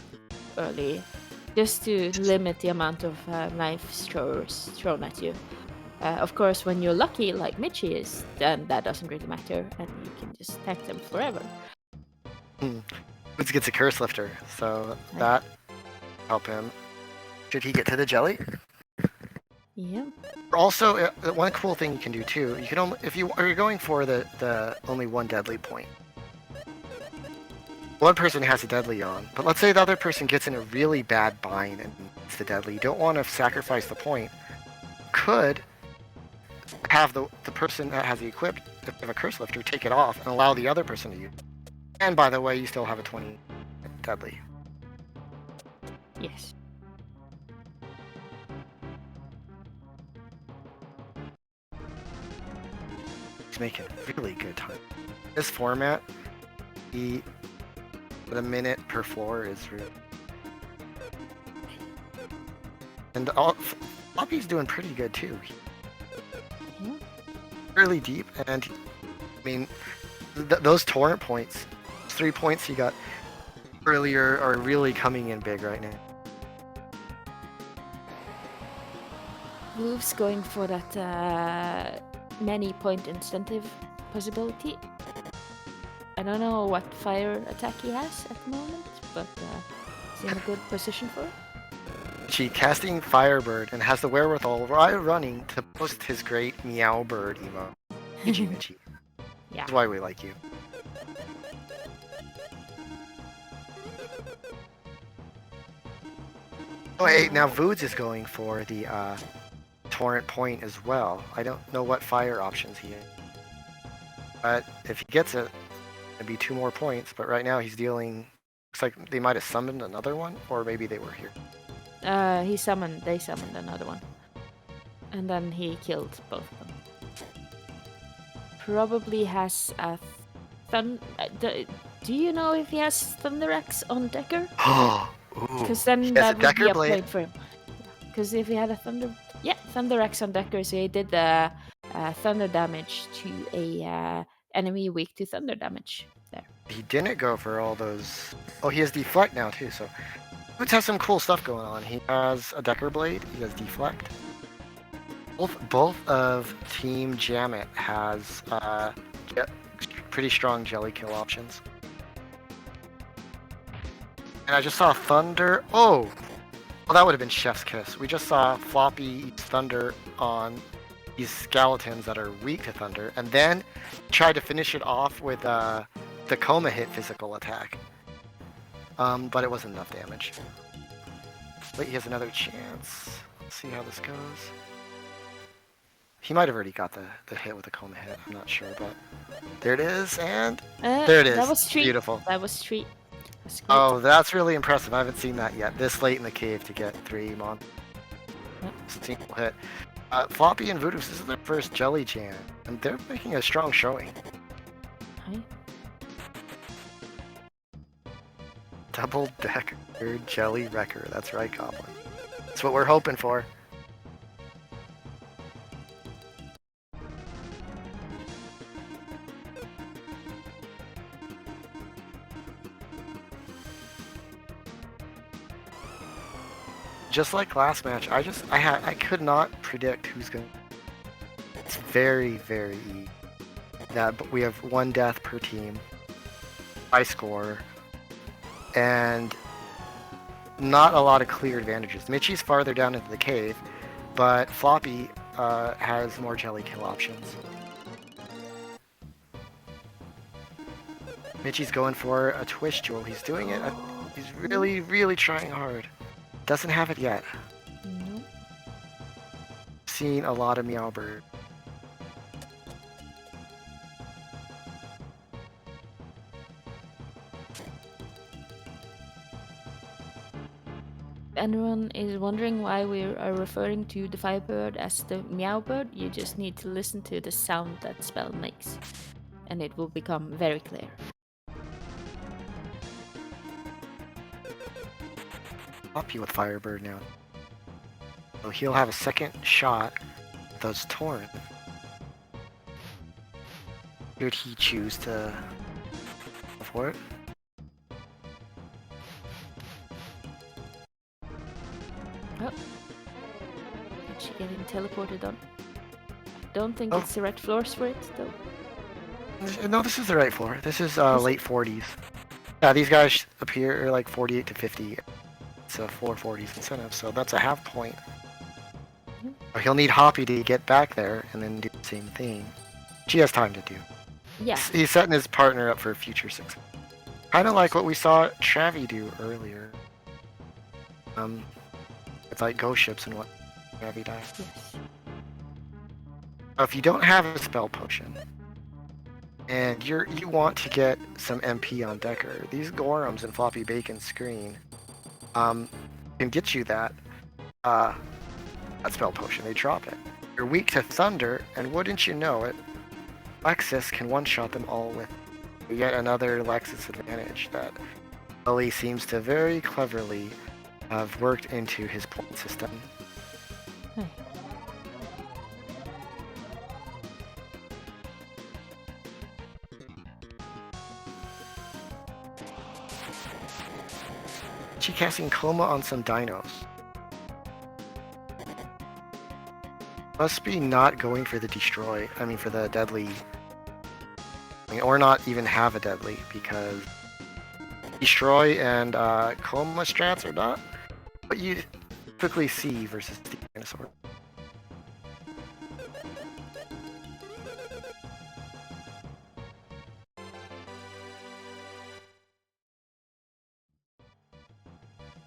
early, just to limit the amount of knife throwers thrown at you. Of course, when you're lucky, like Michie is, then that doesn't really matter, and you can just attack them forever. Woods gets a curse lifter, so that help him. Should he get to the jelly? Yeah. Also, one cool thing you can do too, you can only if you're going for the only one deadly point. One person has a deadly on, but let's say the other person gets in a really bad bind and needs the deadly. You don't want to sacrifice the point. Could have the person that has the equipped, if you have a curse lifter, take it off and allow the other person to use it. And by the way, you still have a 20 deadly. Yes. He's making really good time. This format, the minute per floor is really... And Hoppie's doing pretty good too. Yeah. Really deep, and I mean, those torrent points, 3 points he got earlier are really coming in big right now. Wolves going for that many point incentive possibility. I don't know what fire attack he has at the moment, but he's in a good position for it. She casting Firebird and has the wherewithal while running to post his great Meow Bird emote. Michie. Yeah. That's why we like you. Oh, hey, now Voods is going for the Torrent Point as well. I don't know what fire options he has. But if he gets it, it'd be 2 more points. But right now he's dealing... Looks like they might have summoned another one, or maybe they were here. They summoned another one. And then he killed both of them. Probably has a do you know if he has Thunder Axe on Decker? Because then that would be a point for him. Because if he had a Thunder Axe on Decker, so he did the thunder damage to a enemy weak to thunder damage there. He didn't go for all those... Oh, he has Deflect now too, so... Voods has some cool stuff going on. He has a Decker Blade, he has Deflect. Both of Team Jammet has pretty strong jelly kill options. And I just saw Thunder... Oh! Well, that would have been Chef's Kiss. We just saw Floppy use Thunder on these skeletons that are weak to Thunder, and then tried to finish it off with the Coma hit physical attack. But it wasn't enough damage. Wait, he has another chance. Let's see how this goes. He might have already got the hit with the Coma hit. I'm not sure, but there it is, and there it is. That was treat. Beautiful. That was treat. Oh, that's really impressive. I haven't seen that yet. This late in the cave to get 3 mon. Yep. Single hit. Floppy and Voodoofs, this is their first Jelly Jam, and they're making a strong showing. Hi. Double Decker Jelly Wrecker. That's right, Goblin. That's what we're hoping for. Just like last match, I could not predict who's going. It's very, very easy. But we have 1 death per team. High score. And not a lot of clear advantages. Michie's farther down into the cave, but Floppy has more jelly kill options. Michie's going for a twist jewel. He's doing it. He's really, really trying hard. Doesn't have it yet. Nope. Seen a lot of Meow Bird. Anyone is wondering why we are referring to the Firebird as the Meow Bird, you just need to listen to the sound that spell makes, and it will become very clear. Hoppie with Firebird now. So he'll have a second shot those torrents. Would he choose to go for it? Oh. Is she getting teleported on? Don't think Oh. it's the right floors for it, though. No, this is the right floor. This is late 40s. Yeah, these guys appear like 48 to 50. It's a 440s incentive, so that's a half point. He'll need Hoppie to get back there and then do the same thing. She has time to do. Yeah. He's setting his partner up for future success. Kind of like what we saw Travi do earlier. It's like ghost ships and what Travi died. Yes. Now, if you don't have a spell potion, and you want to get some MP on Decker, these Gorums and Floppy Bacon screen can get you that spell potion. They drop it. You're weak to Thunder, and wouldn't you know it, Lexus can one-shot them all with yet another Lexus advantage that Ellie seems to very cleverly have worked into his point system. Hey. She casting Coma on some dinos. Must be not going for the destroy. I mean, for the deadly. Or not even have a deadly, because destroy and Coma strats are not what you typically see versus the dinosaur.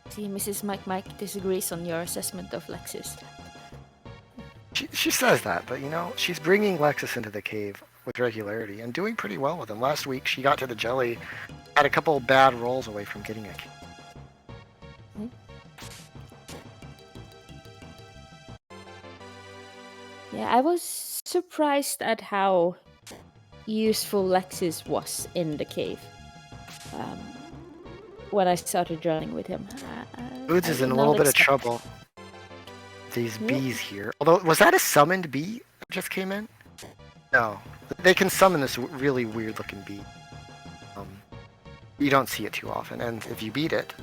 See, Mrs. Mike disagrees on your assessment of Lexus. She says that, but you know, she's bringing Lexus into the cave with regularity and doing pretty well with him. Last week, she got to the jelly, had a couple bad rolls away from getting a kill. Yeah, I was surprised at how useful Lexus was in the cave when I started running with him. Boots is in a little bit of trouble. These bees here. Although, was that a summoned bee that just came in? No. They can summon this really weird looking bee. You don't see it too often, and if you beat it,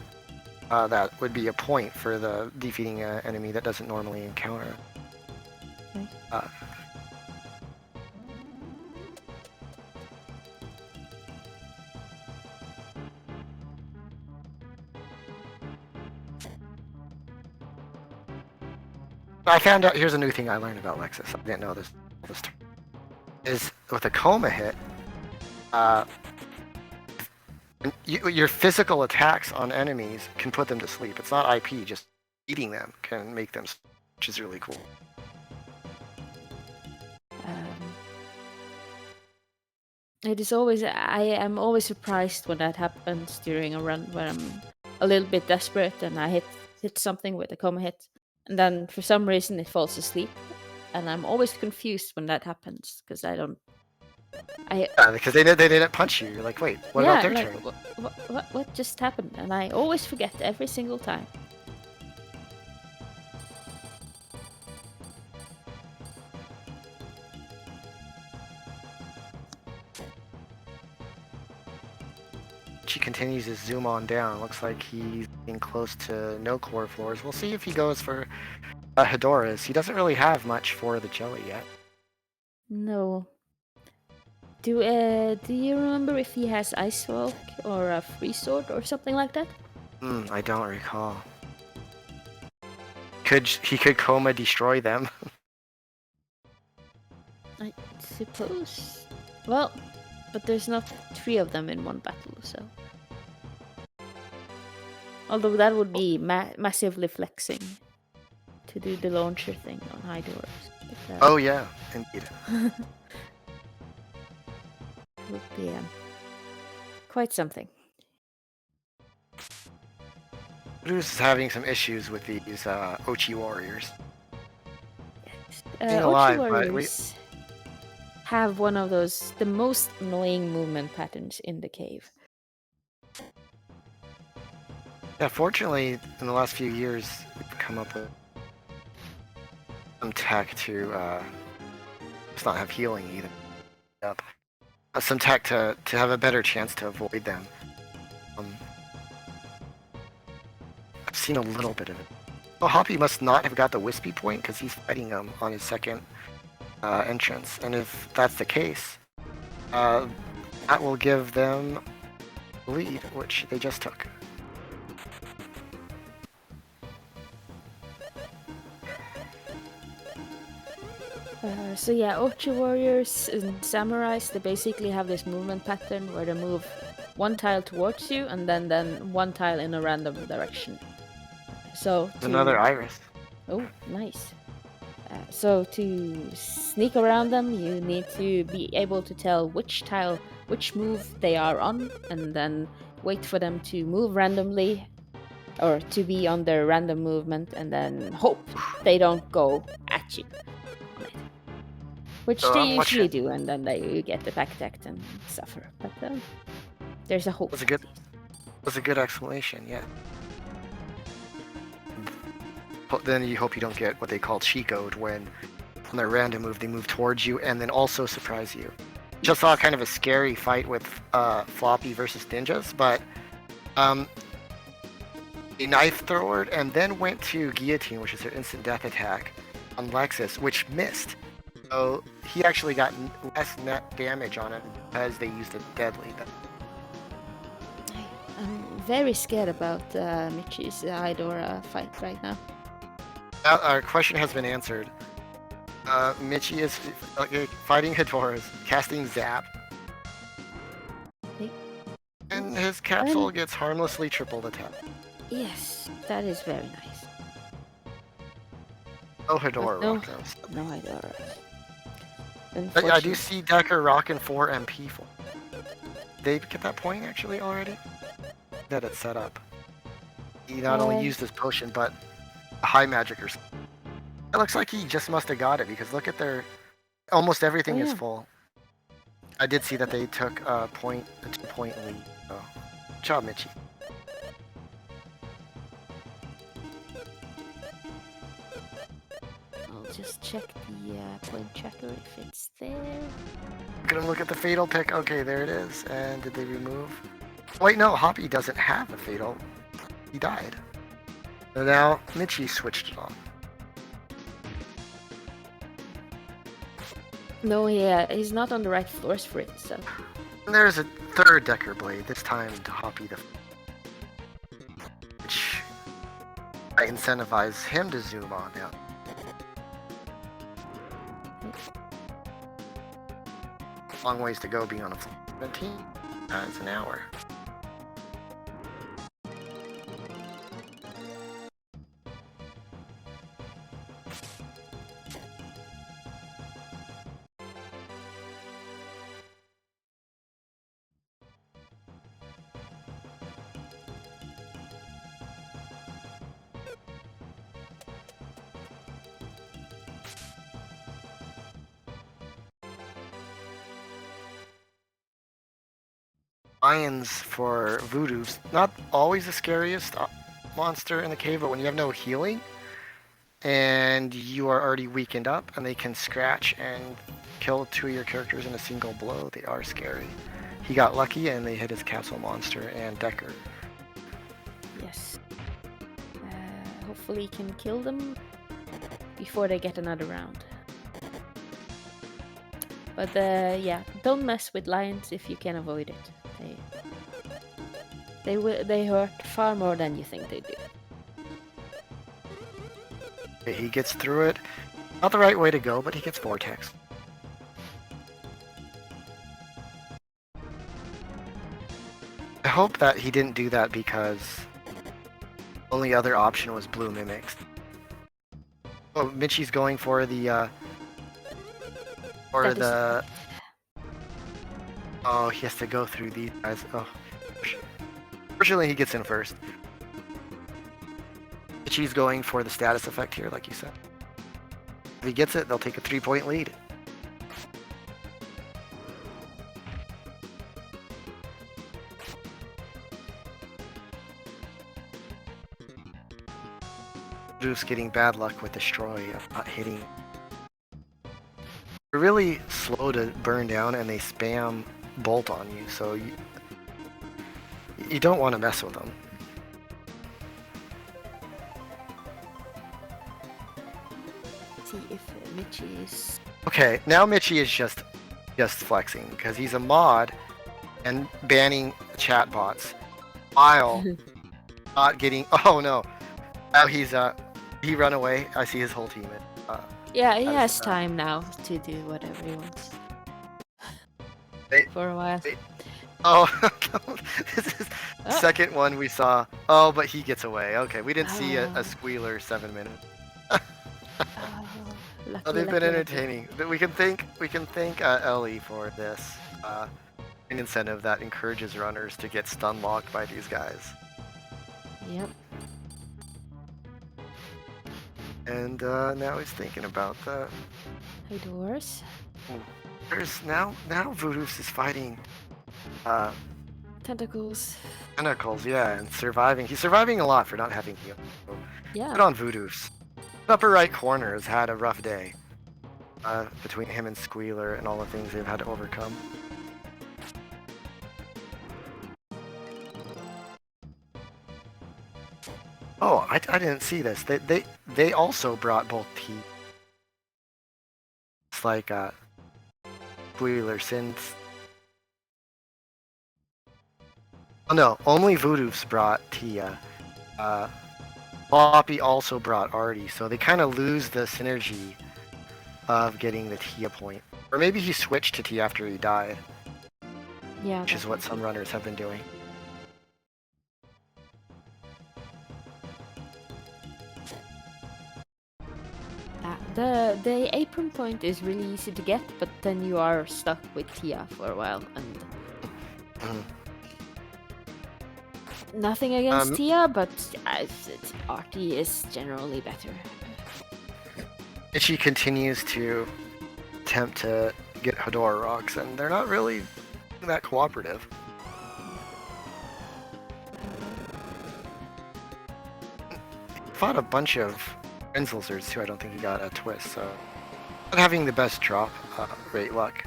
that would be a point for the defeating an enemy that doesn't normally encounter. I found out, here's a new thing I learned about Lexus. I didn't know this is with a Coma hit, your physical attacks on enemies can put them to sleep. It's not IP, just eating them can make them, which is really cool. It is always, I am always surprised when that happens during a run where I'm a little bit desperate and I hit something with a Coma hit, and then for some reason it falls asleep, and I'm always confused when that happens because I don't. Because they didn't punch you. You're like, wait, what about their turn? What just happened? And I always forget every single time. She continues to zoom on down. Looks like he's getting close to no core floors. We'll see if he goes for Hedoras. He doesn't really have much for the jelly yet. No. Do you remember if he has Ice Walk or a Free Sword or something like that? I don't recall. He could Coma destroy them. I suppose. Well, but there's not 3 of them in one battle, so. Although that would be massively flexing to do the launcher thing on high doors. But, oh yeah, indeed. Would be quite something. Voodoofs is having some issues with these Ochi warriors. Yes. Ochi warriors have one of the most annoying movement patterns in the cave. Yeah, fortunately, in the last few years, we've come up with some tech to just not have healing either. Up. Some tech to have a better chance to avoid them. I've seen a little bit of it. Well, Hoppie must not have got the Wispy point because he's fighting him on his second entrance. And if that's the case, that will give them the lead, which they just took. So yeah, Ochi warriors and samurais, they basically have this movement pattern where they move one tile towards you and then one tile in a random direction. So Another Iris. Oh, nice. So to sneak around them, you need to be able to tell which move they are on, and then wait for them to move randomly, or to be on their random movement, and then hope they don't go at you. Which they usually do, and then you get the back attacked and suffer. But there's a hope. Was a good explanation, yeah. Then you hope you don't get what they call cheat-code when on their random move they move towards you and then also surprise you. Just saw kind of a scary fight with Floppy versus Ninjas, but a knife thrower and then went to guillotine, which is their instant death attack on Lexus, which missed. So he actually got less net damage on it because they used a deadly. I'm very scared about Michie's Idora fight right now. Our question has been answered. Michie is fighting Hidoras, casting Zap. And his capsule gets harmlessly triple attacked. Yes, that is very nice. Oh, Hidora no Rockos. No Hidora. I do see Decker rocking 4 MP for. They get that point actually already? That it's set up. He not only used his potion, but a high magic or something. It looks like he just must have got it because look at their. Almost everything is full. I did see that they took a 2-point lead. So, good job, Michie. I'll just check the point tracker if it's there. Look at the fatal pick. Okay, there it is. And did they remove? Wait, no. Hoppie doesn't have a fatal. He died. So now Michie switched it on. No, he's not on the right floors for it, so. And there's a third Decker blade, this time to HoppieTheFool. Which I incentivize him to zoom on now. Long ways to go being on a 17 times an hour. Lions for Voodoofs, not always the scariest monster in the cave, but when you have no healing and you are already weakened up and they can scratch and kill 2 of your characters in a single blow, they are scary. He got lucky and they hit his castle monster and Decker. Yes. Hopefully he can kill them before they get another round. But yeah, don't mess with lions if you can avoid it. They hurt far more than you think they do. He gets through it. Not the right way to go, but he gets Vortex. I hope that he didn't do that because only other option was blue mimics. Oh, Michie's going for the Oh, he has to go through these guys. Oh, fortunately he gets in first. Michie's going for the status effect here, like you said. If he gets it, they'll take a 3-point lead. Voodoofs getting bad luck with Destroy of not hitting. They're really slow to burn down and they spam Bolt on you, so you don't want to mess with them. See if Michie is. Okay, now Michie is just flexing because he's a mod and banning chatbots while not getting. Oh no! Now he run away. I see his whole team. Yeah, he has time now to do whatever he wants. For a while. Oh, this is the second one we saw. Oh, but he gets away. Okay, we didn't see a squealer 7 minutes. Lucky, They've been entertaining. But we can thank Ellie for this an incentive that encourages runners to get stun locked by these guys. Yep. And now he's thinking about that. Hey, doors. There's now Voodoofs is fighting Tentacles. tentacles, yeah, and surviving. He's surviving a lot for not having heal. So Yeah. good on Voodoofs. Upper right corner has had a rough day. Between him and Squealer and all the things they've had to overcome. Oh, I didn't see this. They also brought both teams. It's like Squealer since. Oh no, only Voodoofs brought Tia. Hoppie also brought Artie, so they kind of lose the synergy of getting the Tia point. Or maybe he switched to Tia after he died. Yeah. Which is what some runners have been doing. The apron point is really easy to get, but then you are stuck with Tia for a while, and nothing against Tia, but Artie is generally better. Michie continues to attempt to get Hedora rocks, and they're not really that cooperative. He fought a bunch of Renzlzers too. I don't think he got a twist, so not having the best drop rate luck.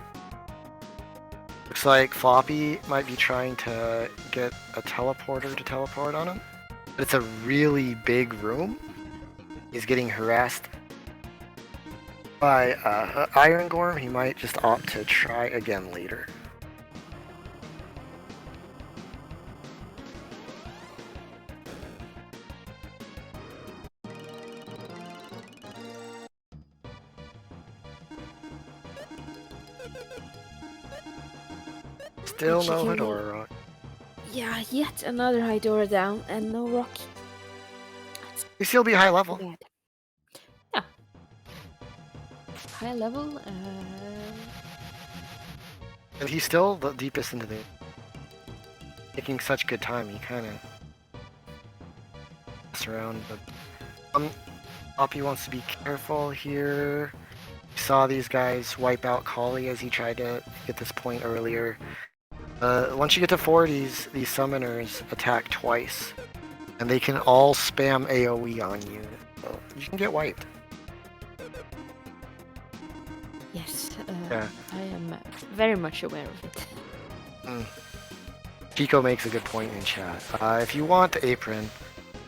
Looks like Floppy might be trying to get a teleporter to teleport on him, but it's a really big room. He's getting harassed by Iron Gorm. He might just opt to try again later. Still no Hedora rock. Yeah, yet another Hedora down and no rock. He'll still be high level. Bad. Yeah. High level. And he's still the deepest into the. Taking such good time, he kind of mess around. But Hoppie wants to be careful here. We saw these guys wipe out Kali as he tried to get this point earlier. Once you get to 40s, these summoners attack twice, and they can all spam AoE on you, so you can get wiped. Yes, Yeah. I am very much aware of it. Chico makes a good point in chat. If you want the apron,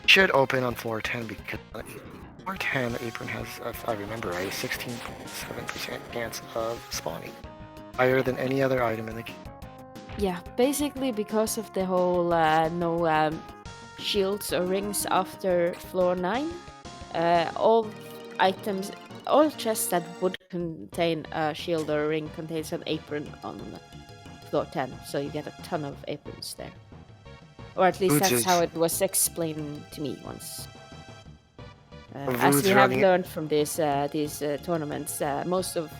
it should open on floor 10 because floor 10 the apron has, if I remember right, 16.7% chance of spawning, higher than any other item in the game. Yeah, basically because of the whole no shields or rings after floor 9, all items, all chests that would contain a shield or a ring contains an apron on floor 10, so you get a ton of aprons there. Or at least that's how it was explained to me once. As we have learned from these tournaments, most of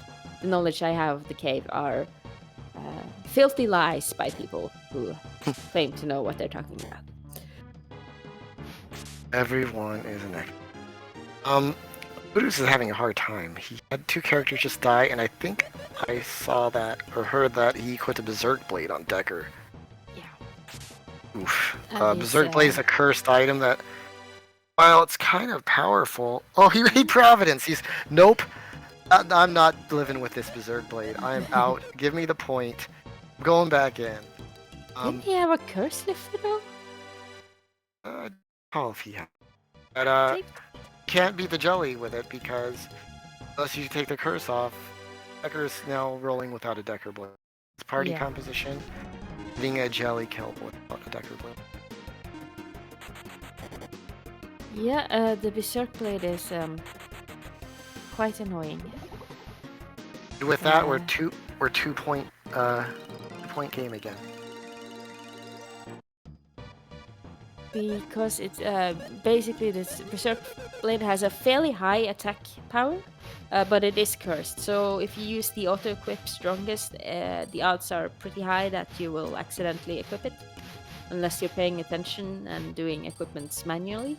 the knowledge I have of the cave are filthy lies by people who claim to know what they're talking about. Everyone is an expert. Voodoofs is having a hard time. He had 2 characters just die, and I think I saw that or heard that he equipped a Berserk Blade on Decker. Yeah. Oof. Berserk Blade is a cursed item that Well, it's kind of powerful. Oh, he made Providence. Nope. I'm not living with this Berserk Blade. I am out. Give me the point. I'm going back in. Didn't he have a curse lifter though? Call if he has. But Take- can't beat the jelly with it because unless you take the curse off, Decker's now rolling without a Decker Blade. It's party Yeah. composition. Being a jelly kill without a Decker Blade. Yeah, the Berserk Blade is quite annoying. With that, we're two point game again. Because it's basically this Berserk Blade has a fairly high attack power, but it is cursed. So if you use the auto equip strongest, the odds are pretty high that you will accidentally equip it, unless you're paying attention and doing equipments manually.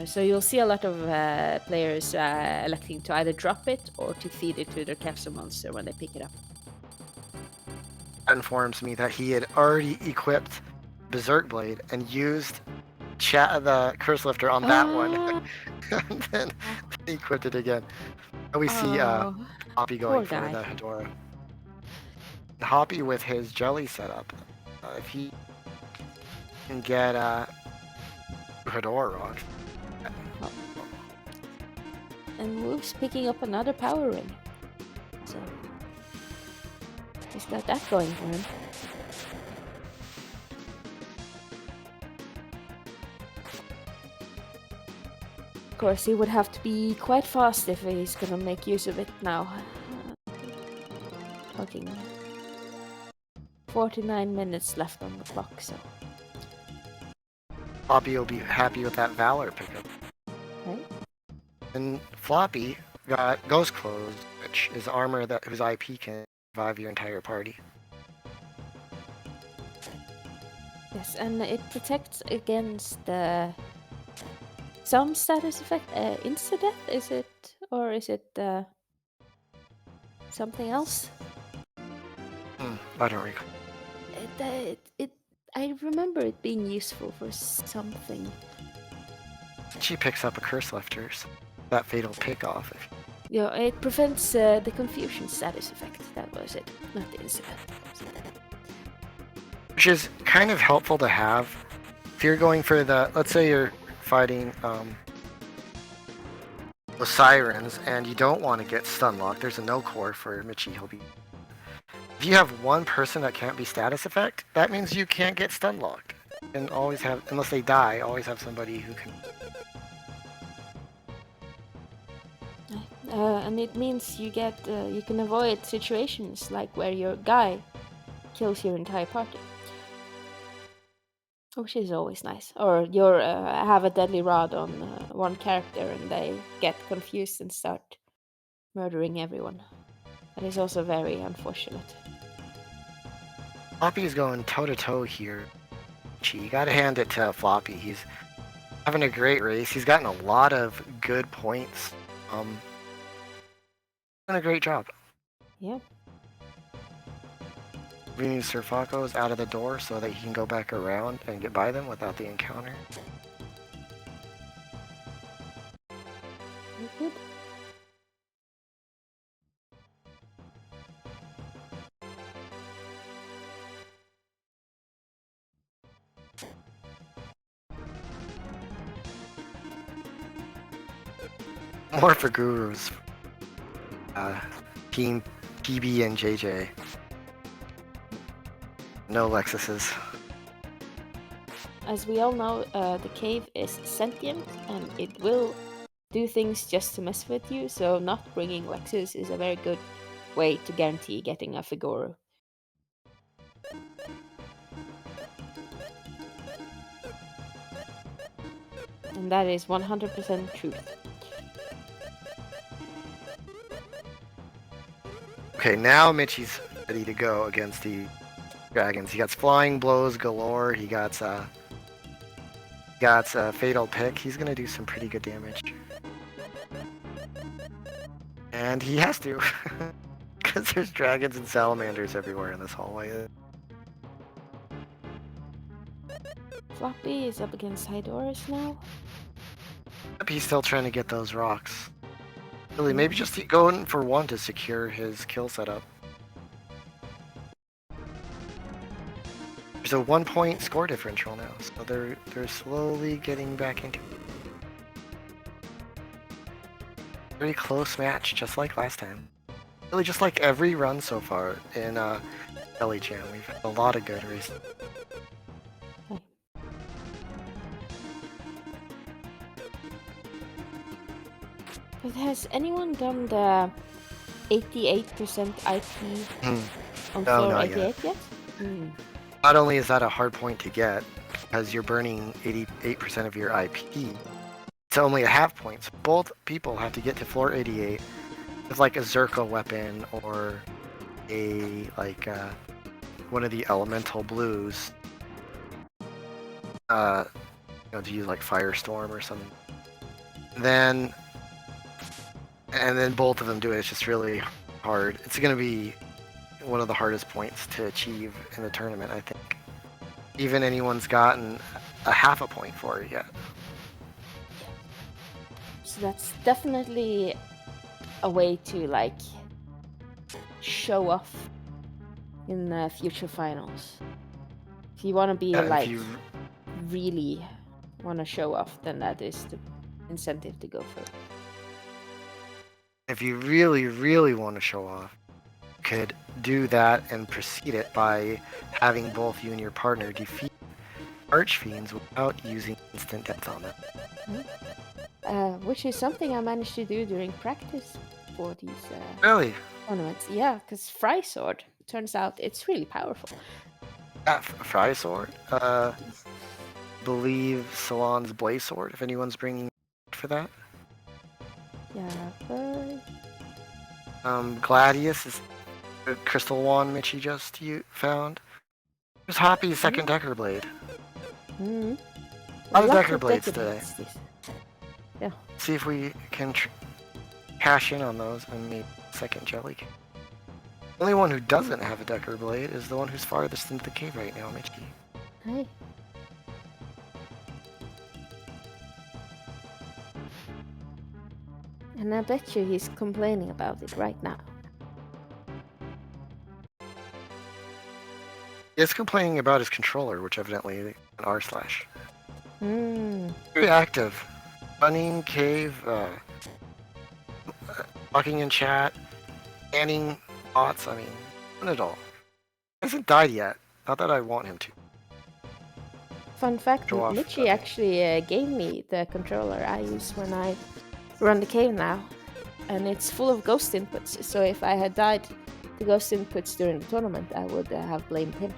So you'll see a lot of players electing to either drop it or to feed it to their capsule monster when they pick it up. That informs me that he had already equipped Berserk Blade and used the Curse Lifter on that one, and then equipped it again. And we see Hoppie going for the Hedora. Hoppie with his jelly setup, if he can get Hedora Rock. And Wolf's picking up another power ring. So he's got that going for him. Of course, he would have to be quite fast if he's gonna make use of it now. Talking 49 minutes left on the clock, so. Floppy will be happy with that Valor pickup. Right. And Floppy got Ghost Clothes, which is armor whose IP can survive your entire party. Yes, and it protects against some status effect. Insta-death, is it? Or is it something else? I don't recall. I remember it being useful for something. She picks up a Curse Lifters. That fatal pick off. Yeah, it prevents the confusion status effect. That was it, not the incident. Which is kind of helpful to have. If you're going for let's say you're fighting the Sirens and you don't want to get stun locked, there's a no core for Michie. If you have one person that can't be status effect, that means you can't get stun locked. And always have, unless they die, always have somebody who can. And it means you can avoid situations like where your guy kills your entire party, which is always nice. Or you have a deadly rod on one character and they get confused and start murdering everyone. That is also very unfortunate. Floppy is going toe-to-toe here. You gotta hand it to Floppy. He's having a great race. He's gotten a lot of good points. Done a great job. Yeah. Bringing Sir Falco's out of the door so that he can go back around and get by them without the encounter. Good. More for Gurus. Team PB and JJ. No Lexuses. As we all know, the cave is sentient and it will do things just to mess with you, so not bringing Lexus is a very good way to guarantee getting a Figoro. And that is 100% truth. Okay, now Michie's ready to go against the dragons. He got flying blows galore. He got a fatal pick. He's gonna do some pretty good damage, and he has to, because there's dragons and salamanders everywhere in this hallway. Floppy is up against Hydorus now. He's still trying to get those rocks. Really, maybe just go in for one to secure his kill setup. There's a 1-point score differential now, so they're slowly getting back into it. Very close match, just like last time. Really, just like every run so far in Jelly Jam, we've had a lot of good races. But has anyone done the 88% IP on No, floor not 88 yet? Mm. Not only is that a hard point to get, because you're burning 88% of your IP, it's only a half point. So both people have to get to floor 88 with like a Zerka weapon or a one of the elemental blues. To use like Firestorm or something. And then both of them do it. It's just really hard. It's going to be one of the hardest points to achieve in the tournament, I think. Even anyone's gotten a half a point for it yet. So that's definitely a way to like show off in the future finals. If you want to be really want to show off, then that is the incentive to go for it. If you really, really want to show off, you could do that and precede it by having both you and your partner defeat Archfiends without using instant death on them. Which is something I managed to do during practice for these Really? tournaments. Yeah, because Fry Sword, turns out it's really powerful. Fry Sword? Believe Salon's Blaze Sword, if anyone's bringing for that. Yeah, Gladius is the crystal wand Michie just found. There's Hoppie's second Decker Blade. Mm-hmm. A lot of Decker Blades today. Yeah. See if we can cash in on those and make second Jelly Cave. The only one who doesn't have a Decker Blade is the one who's farthest into the cave right now, Michie. Hey. And I bet you he's complaining about it right now. He's complaining about his controller, which evidently an R/. Mm. Very active. Running, cave, talking in chat, scanning bots, I mean, done it all. He hasn't died yet. Not that I want him to. Fun fact, Show off, Michie actually gave me the controller I use when I run the cave now. And it's full of ghost inputs, so if I had died to ghost inputs during the tournament, I would have blamed him.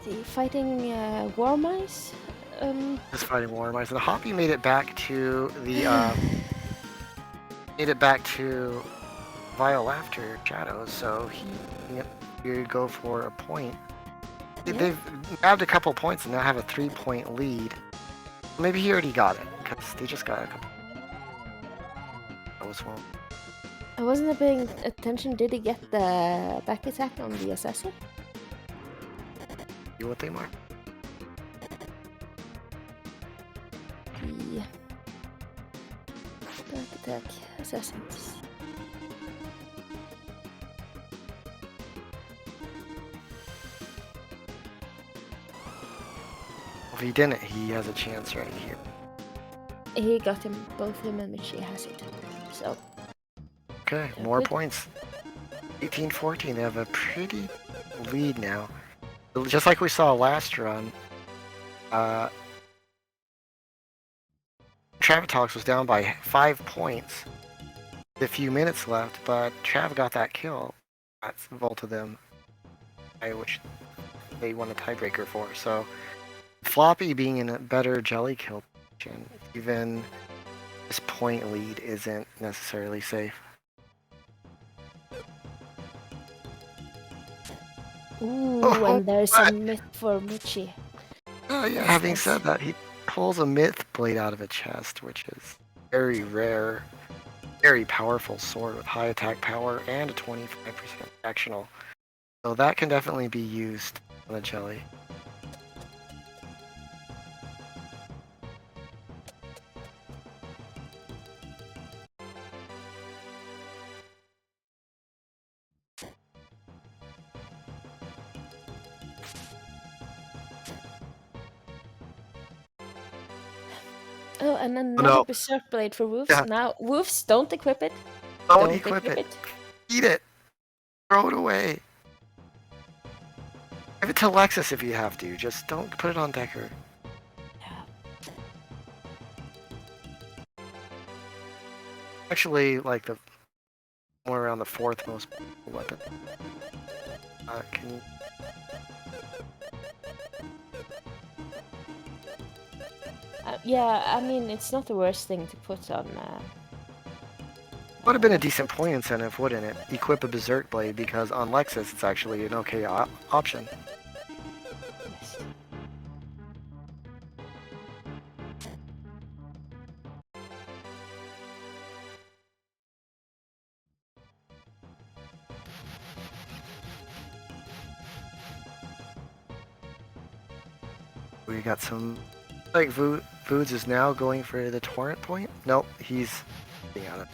The fighting war mice? Just fighting war mice. And Hoppie made it back to the Vile Laughter Shadows, so he would go for a point. Yeah. They've grabbed a couple points and now have a 3-point lead. Maybe he already got it, because they just got a couple. That was one. I wasn't paying attention. Did he get the back attack on the assassin? See what they mark. The back attack assassins. If he didn't, he has a chance right here. He got him, both him and Michie has it. So. Okay, Yeah, more good. points. 18-14, they have a pretty lead now. Just like we saw last run, Travatox was down by 5 points with a few minutes left, but Trav got that kill. That's vaulted them, which they won a tiebreaker for. So Floppy being in a better jelly kill position, even this point lead isn't necessarily safe. Ooh, Oh, and there's a myth for Michie. Yeah, having said that, he pulls a myth blade out of a chest, which is very rare. very powerful sword with high attack power and a 25% actional. So that can definitely be used on the jelly. Oh, and another Berserk Blade for Woofs. Yeah. Now, Woofs, don't equip it. Don't equip it. Eat it. Throw it away. Give it to Lexus if you have to. Just don't put it on Decker. Yeah. Actually, like the more around the 4th most weapon. Can you... Yeah, I mean, it's not the worst thing to put on. Would have been a decent point incentive, wouldn't it? Equip a Berserk Blade, because on Lexus it's actually an okay option. Yes. We got some... Like, Voods is now going for the Torrent point? Nope, he's... getting out of it.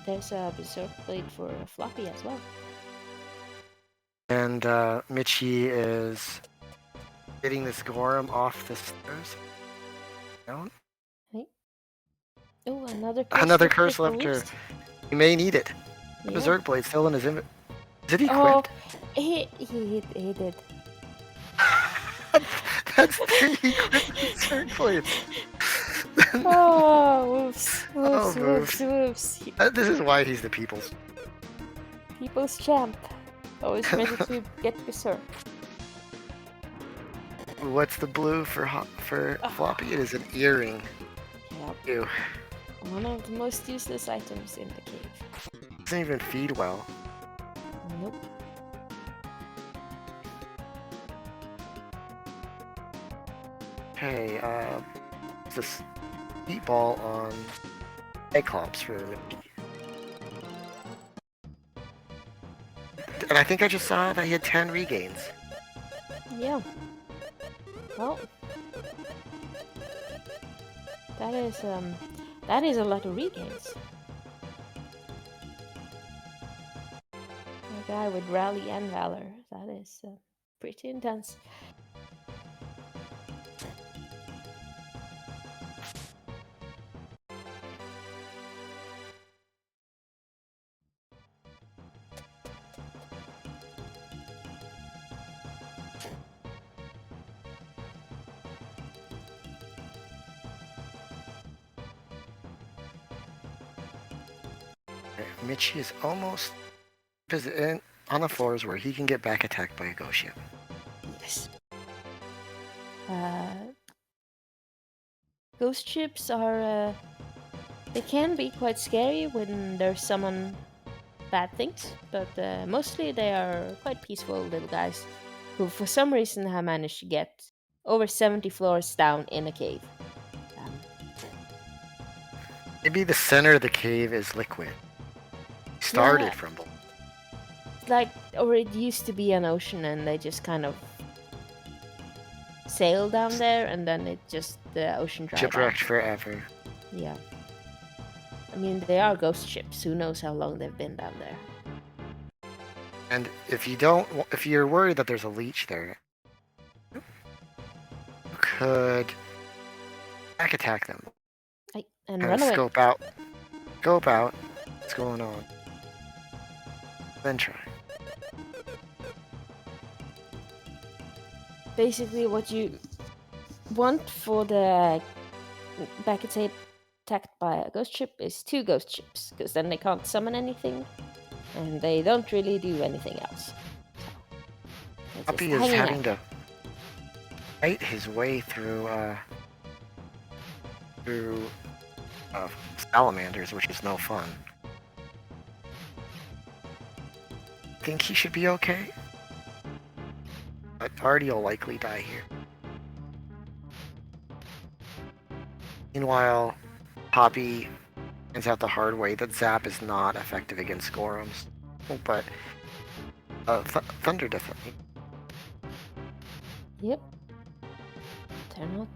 There's a Berserk Blade for Floppy as well. And Michie is getting this Gorham off the stairs. Down. Hey. Oh, another Curse lifter. He may need it. The Berserk Blade still in his inventory. Is it equipped? Oh, he did. That's the equipped Berserk Blades. Oh, woofs. This is why he's the people's champ. Always ready to get Berserk. What's the blue for Floppy? It is an earring. Yep. Ew. One of the most useless items in the cave. Doesn't even feed well. Nope. Okay, this meatball on Cyclops for Mickey. And I think I just saw that he had 10 regains. Yeah. Well, that is a lot of regains. A guy with rally and valor. That is pretty intense. Michie is almost on the floors where he can get back attacked by a ghost ship. Yes. Ghost ships are they can be quite scary when there's summon bad things, but mostly they are quite peaceful little guys who for some reason have managed to get over 70 floors down in a cave. Maybe the center of the cave is liquid. Started from below. Like, or it used to be an ocean and they just kind of sail down there and then it just, the ocean dried Shipwrecked out. forever. Yeah. I mean, they are ghost ships. Who knows how long they've been down there. And if you're worried that there's a leech there, you could back attack them. And run away. Scope out what's going on. Then try. Basically, what you want for the back attack attacked by a ghost ship is 2 ghost ships, because then they can't summon anything, and they don't really do anything else. Hoppie is having to fight his way through salamanders, which is no fun. Think he should be okay? But Artie will likely die here. Meanwhile, Hoppie finds out the hard way that Zap is not effective against Gorums, but Thunder definitely. Yep. They're not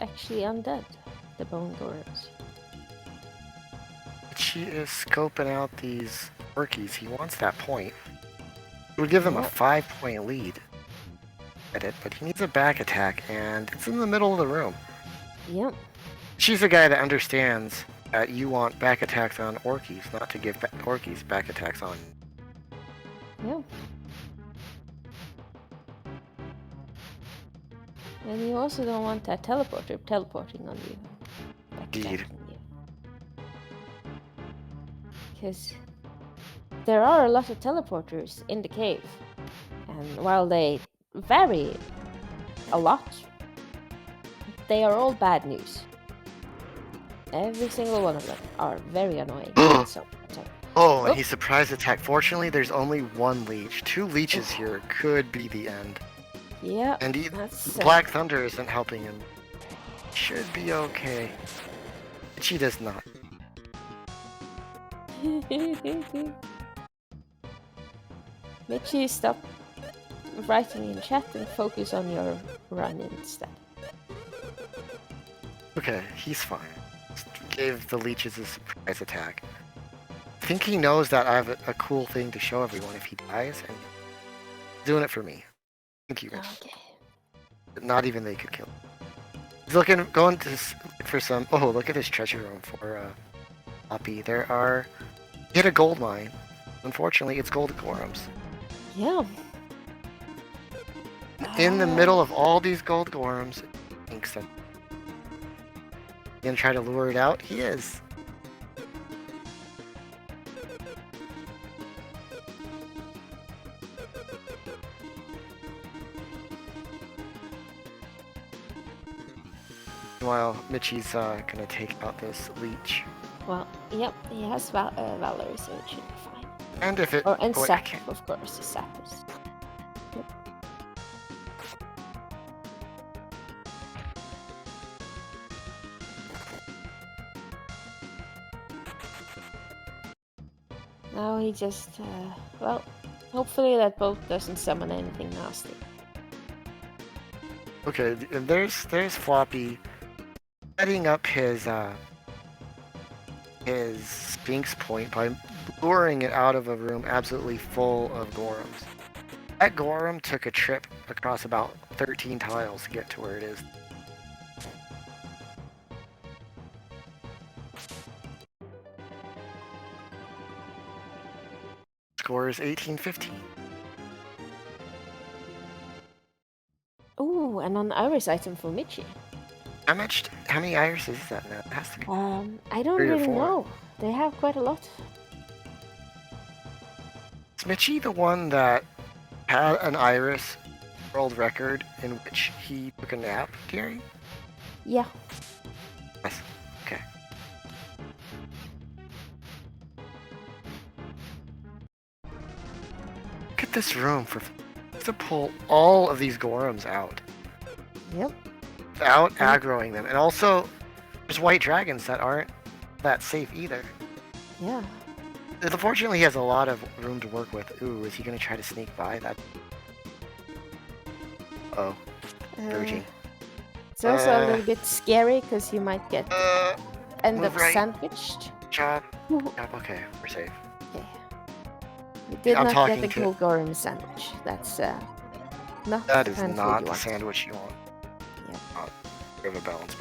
actually undead, the Bone Gorums. She is scoping out these Orkies. He wants that point. It would give him a 5-point lead at it, but he needs a back attack, and it's in the middle of the room. Yep. She's the guy that understands that you want back attacks on Orkies, not to give Orkies back attacks on you. Yep. And you also don't want that teleporter teleporting on you. Indeed. Because there are a lot of teleporters in the cave. And while they vary a lot, they are all bad news. Every single one of them are very annoying. Oh, and he surprise attack. Fortunately, there's only one leech. 2 leeches here could be the end. Yeah, and that's Black Thunder isn't helping him. Should be okay. She does not. Michie, stop writing in chat and focus on your run instead. Okay, he's fine. Just gave the leeches a surprise attack. I think he knows that I have a cool thing to show everyone if he dies, and he's doing it for me. Thank you, Rich. Okay. Not even they could kill him. He's going to look for some. Oh, look at this treasure room for Hoppie. He hit a gold mine. Unfortunately, it's gold Gorums. Yeah. In the middle of all these gold Gorums, thinks that he's gonna try to lure it out. He is. Meanwhile, Michie's gonna take out this leech. Well, yep, he has Valor, so it should be fine. And if it... And wait, Sap, of course, the Sappers. Yep. Now he just, well, hopefully that boat doesn't summon anything nasty. Okay, and there's Floppy setting up his Sphinx point by luring it out of a room absolutely full of Gorums. That Gorum took a trip across about 13 tiles to get to where it is. Score is 18-15. Ooh, and an iris item for Michie. How many irises is that now? It has to be. I don't 3 or really 4. know. They have quite a lot. Is Michie the one that had an iris world record in which he took a nap, Gary? Yeah. Yes. Okay. Look at this room to pull all of these Gorums out. Yep. Without aggroing them. And also, there's white dragons that aren't that safe either. Yeah. Unfortunately, he has a lot of room to work with. Ooh, is he going to try to sneak by that? Oh, Virgin. It's also a little bit scary because you might get end up sandwiched. Job. Okay, we're safe. Okay. You did I'm not talking get a to- Gorum sandwich. That's not That is the kind of food not you the want. sandwich you want. Yeah. Not of a balance.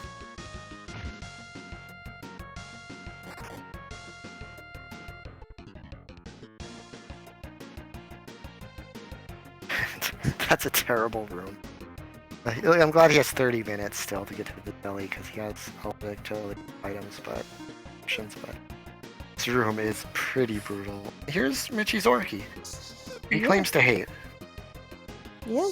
That's a terrible room. I'm glad he has 30 minutes still to get to the deli because he has all the utility items, but this room is pretty brutal. Here's Michie's Orky. He claims to hate. Yeah.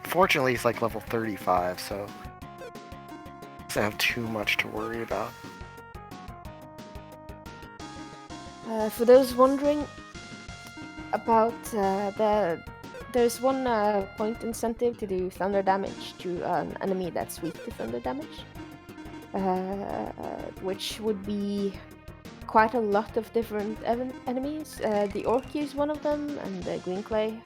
Fortunately, he's like level 35, so doesn't have too much to worry about. For those wondering, about there's one point incentive to do thunder damage to an enemy that's weak to thunder damage, which would be quite a lot of different enemies. The Orky is one of them, and the Green Clay.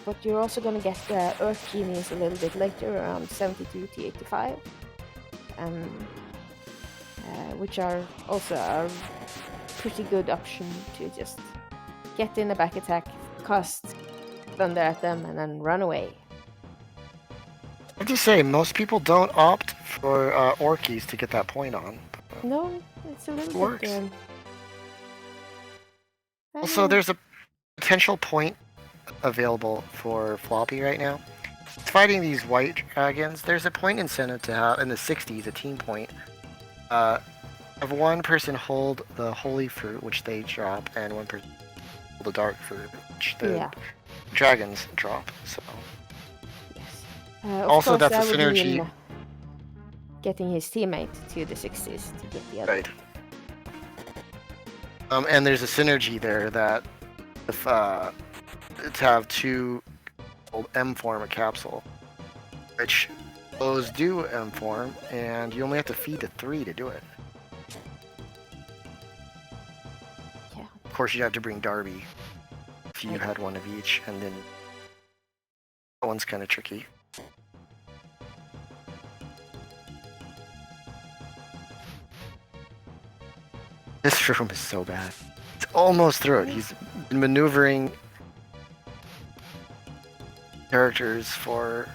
But you're also going to get the Earth Genies a little bit later, around 72 to 85, which are also a pretty good option to just get in a back attack, cast thunder at them, and then run away. I have to say, most people don't opt for Orkies to get that point on. No, it's a little Works. bit... Also, there's a potential point available for Floppy right now. Fighting these white dragons, there's a point incentive to have in the 60s, a team point. Have one person hold the holy fruit, which they drop, and one person hold the dark fruit, which the dragons drop. So. Yes. Also, course, that's a synergy. Getting his teammate to the 60s to get the other. Right. And there's a synergy there that if to have two M form a capsule, which those do M form, and you only have to feed to 3 to do it. Yeah. Of course, you have to bring Darby if you had one of each, and then that one's kind of tricky. This room is so bad. It's almost through it. He's been maneuvering characters for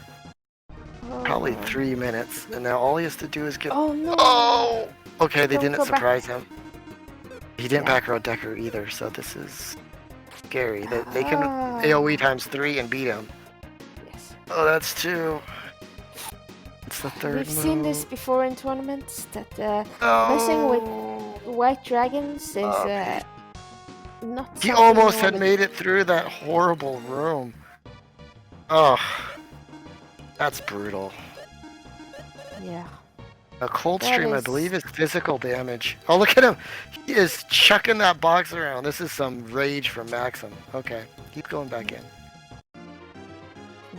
probably 3 minutes, and now all he has to do is get. Oh no! Oh! Okay, they Don't didn't go surprise him. He didn't back row Decker either, so this is scary. They can AoE times 3 and beat him. Yes. Oh, that's 2. It's the 3rd We've move. seen this before in tournaments, that messing with white dragons is not. He almost had made it through that horrible room. Oh, that's brutal. Yeah. A cold That stream, I is- believe, is physical damage. Oh, look at him! He is chucking that box around. This is some rage from Maxim. Okay, keep going back in.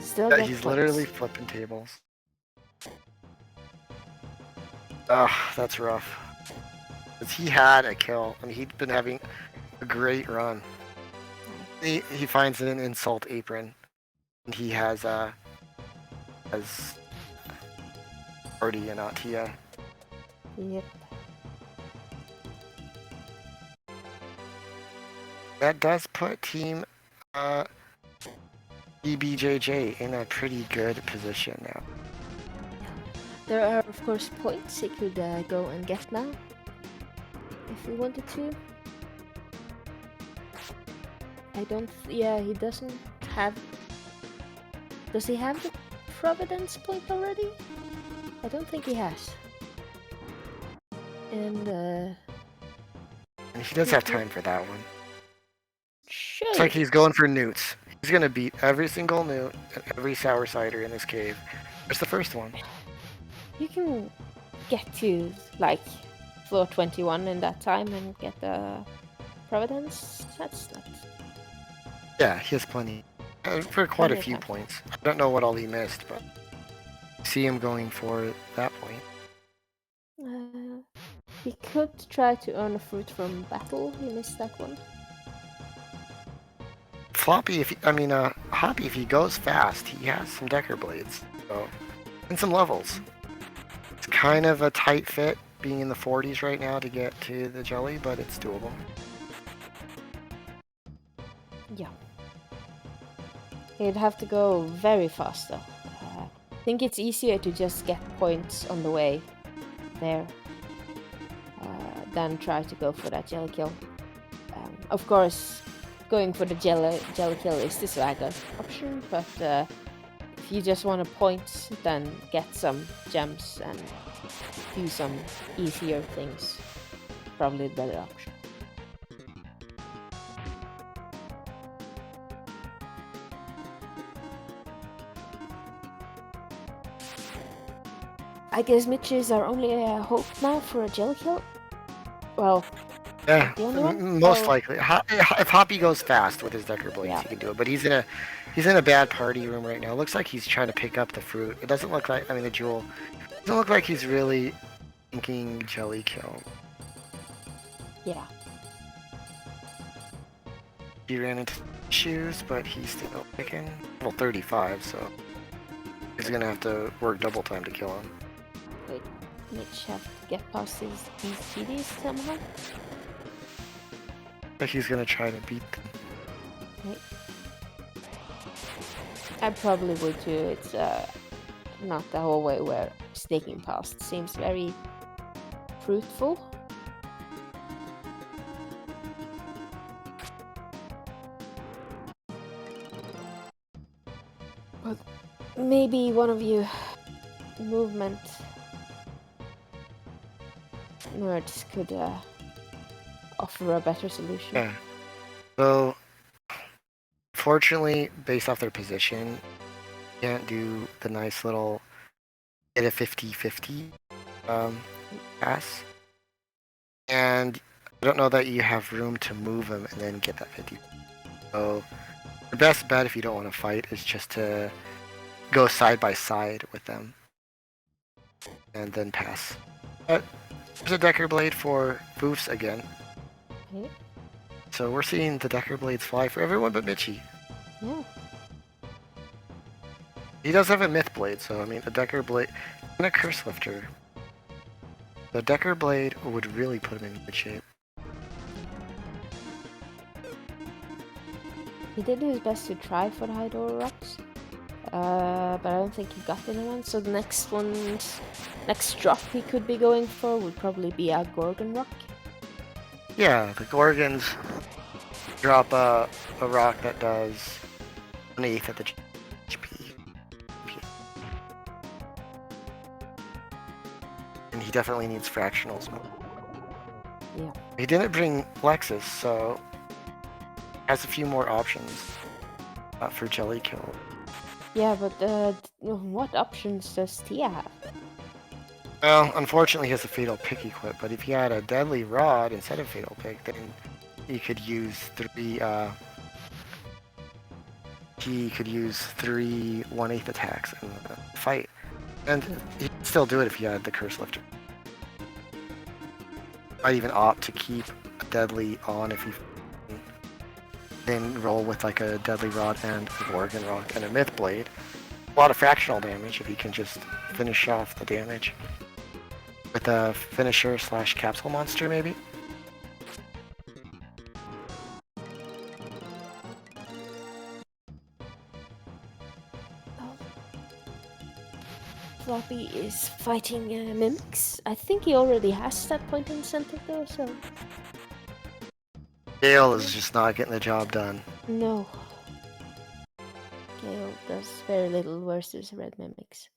Still Yeah, get he's points. literally flipping tables. Ugh, that's rough. 'Cause he had a kill. I mean, he'd been having a great run. He finds an insult apron, and he has Artie and Atia. Yep. That does put team EBJJ in a pretty good position now. There are, of course, points he could go and get now, if he wanted to. I don't. Yeah, he doesn't have. Does he have the Providence point already? I don't think he has. And And he does have time for that one. sure. It's like he's going for newts. He's gonna beat every single newt and every sour cider in this cave. There's the first one. You can get to like floor 21 in that time and get the Providence. That's not. Yeah, he has plenty. For quite a Plenty of few time. points. I don't know what all he missed, but see him going for that point. He could try to earn a fruit from battle. He missed that one. Floppy, Hoppie, if he goes fast, he has some Decker blades. So, and some levels. It's kind of a tight fit, being in the 40s right now to get to the jelly, but it's doable. Yeah. He'd have to go very fast though. I think it's easier to just get points on the way there than try to go for that jelly kill. Of course, going for the jelly kill is the swagger option, but if you just want to point, then get some gems and do some easier things. Probably the better option. I guess Michie is our only hope now for a jelly kill. Well, Yeah, The only one? most Oh. likely. If Hoppie goes fast with his Decker Blades, Yeah. he can do it. But he's in a bad party room right now. It looks like he's trying to pick up the fruit. It doesn't look like, I mean, the jewel. It doesn't look like he's really thinking jelly kill. Yeah. He ran into shoes, but he's still picking. Well, 35, so he's gonna have to work double time to kill him. Wait, Mitch have to get past these TDs somehow? I think he's gonna try to beat them. Wait. I probably would too. It's not the whole way where snaking past seems very fruitful. But maybe one of you movement nerds could offer a better solution. Yeah. So, fortunately, based off their position, can't do the nice little get a 50-50 pass. And I don't know that you have room to move him and then get that 50. So, the best bet if you don't want to fight is just to go side by side with them and then pass. But there's a Decker Blade for Voodoofs again. Okay. So we're seeing the Decker Blades fly for everyone but Michie. Yeah. He does have a Myth Blade, so I mean, a Decker Blade and a Curse Lifter. The Decker Blade would really put him in good shape. He did his best to try for the Hydro Rocks, but I don't think he got anyone. So the next drop he could be going for would probably be a Gorgon Rock. Yeah, the Gorgons drop a rock that does 1/8 of the HP. And he definitely needs fractionals. Yeah. He didn't bring Lexus, so has a few more options for Jelly Kill. Yeah, but what options does Tia have? Well, unfortunately, he has a Fatal Pick equipped, but if he had a Deadly Rod instead of Fatal Pick, then he could use three 1/8 attacks in the fight. And he'd still do it if he had the Curse Lifter. Might even opt to keep a Deadly on if he then roll with like a Deadly Rod and a Gorgon Rock and a Myth Blade. A lot of fractional damage if he can just finish off the damage. With a finisher / capsule monster, maybe? Floppy is fighting mimics. I think he already has that point incentive though, so... Gale is just not getting the job done. No. Gale does very little versus red mimics.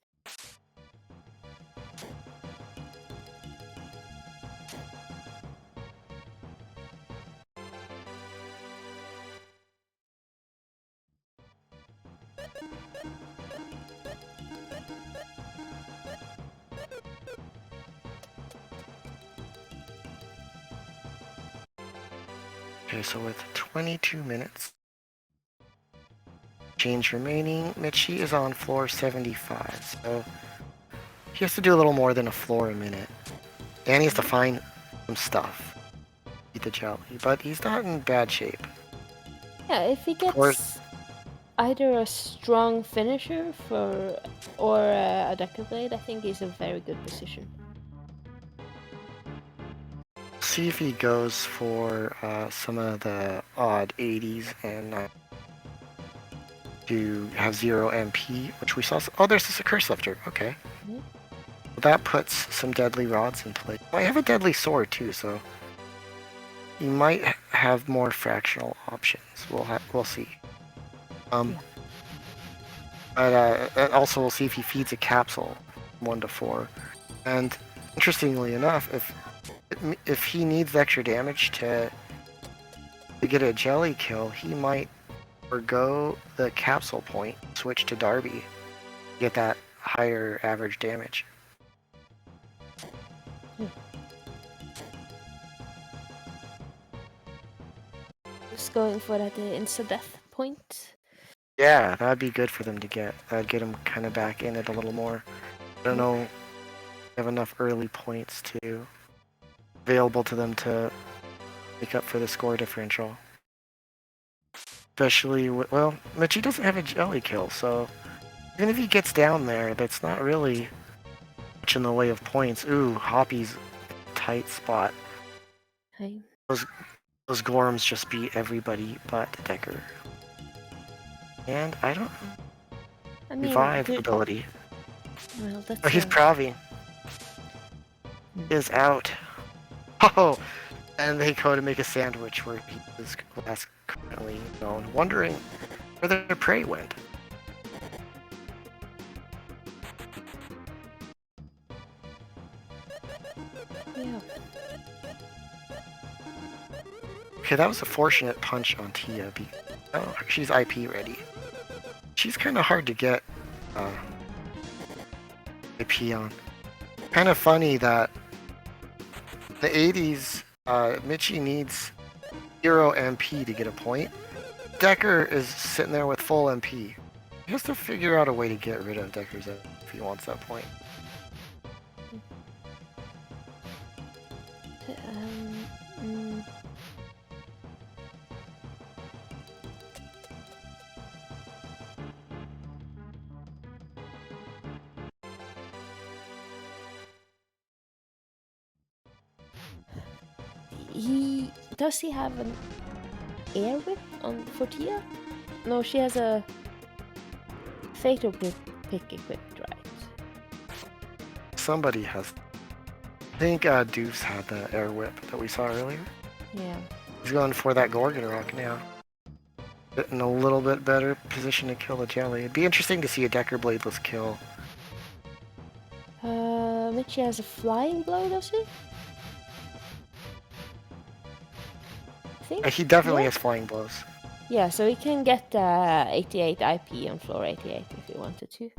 Okay, so with 22 minutes change remaining, Michie is on floor 75, so he has to do a little more than a floor a minute. And he has to find some stuff. Eat the jelly, but he's not in bad shape. Yeah, if he gets either a strong finisher or a Decker Blade, I think he's in a very good position. See if he goes for some of the odd 80s and to have 0 MP, which we saw. Oh, there's this a Curse Lifter. Okay. Mm-hmm. Well, that puts some Deadly Rods in play. I have a Deadly Sword too, so you might have more fractional options. We'll see. But also we'll see if he feeds a capsule 1 to 4. And interestingly enough, if he needs extra damage to get a jelly kill, he might forgo the capsule point, switch to Darby, get that higher average damage. going for that insta-death point. Yeah, that'd be good for them to get. That'd get them kind of back in it a little more. I don't know if they have enough early points to available to them to make up for the score differential. Especially, well, Michie doesn't have a jelly kill, so even if he gets down there, that's not really much in the way of points. Ooh, Hoppie's tight spot. Hey. Those Gorms just beat everybody but Decker. And I don't revive ability. Well, that's Oh, he's Pravi. Is out. Oh, and they go to make a sandwich where he is last currently known, wondering where their prey went. Yeah. Okay, that was a fortunate punch on Tia. Oh, she's IP ready. She's kind of hard to get IP on. Kind of funny that the 80s, Michie needs 0 MP to get a point. Decker is sitting there with full MP. He has to figure out a way to get rid of Decker's MP if he wants that point. Does he have an air whip on Fortia? No, she has a fatal pick equipped, right? Somebody has. I think Doofs had the air whip that we saw earlier. Yeah. He's going for that Gorgonrock now. In a little bit better position to kill the jelly. It'd be interesting to see a Decker Bladeless kill. Michie has a flying blow, does he? I think. He definitely has flying blows. Yeah, so he can get 88 IP on floor 88 if he wanted to.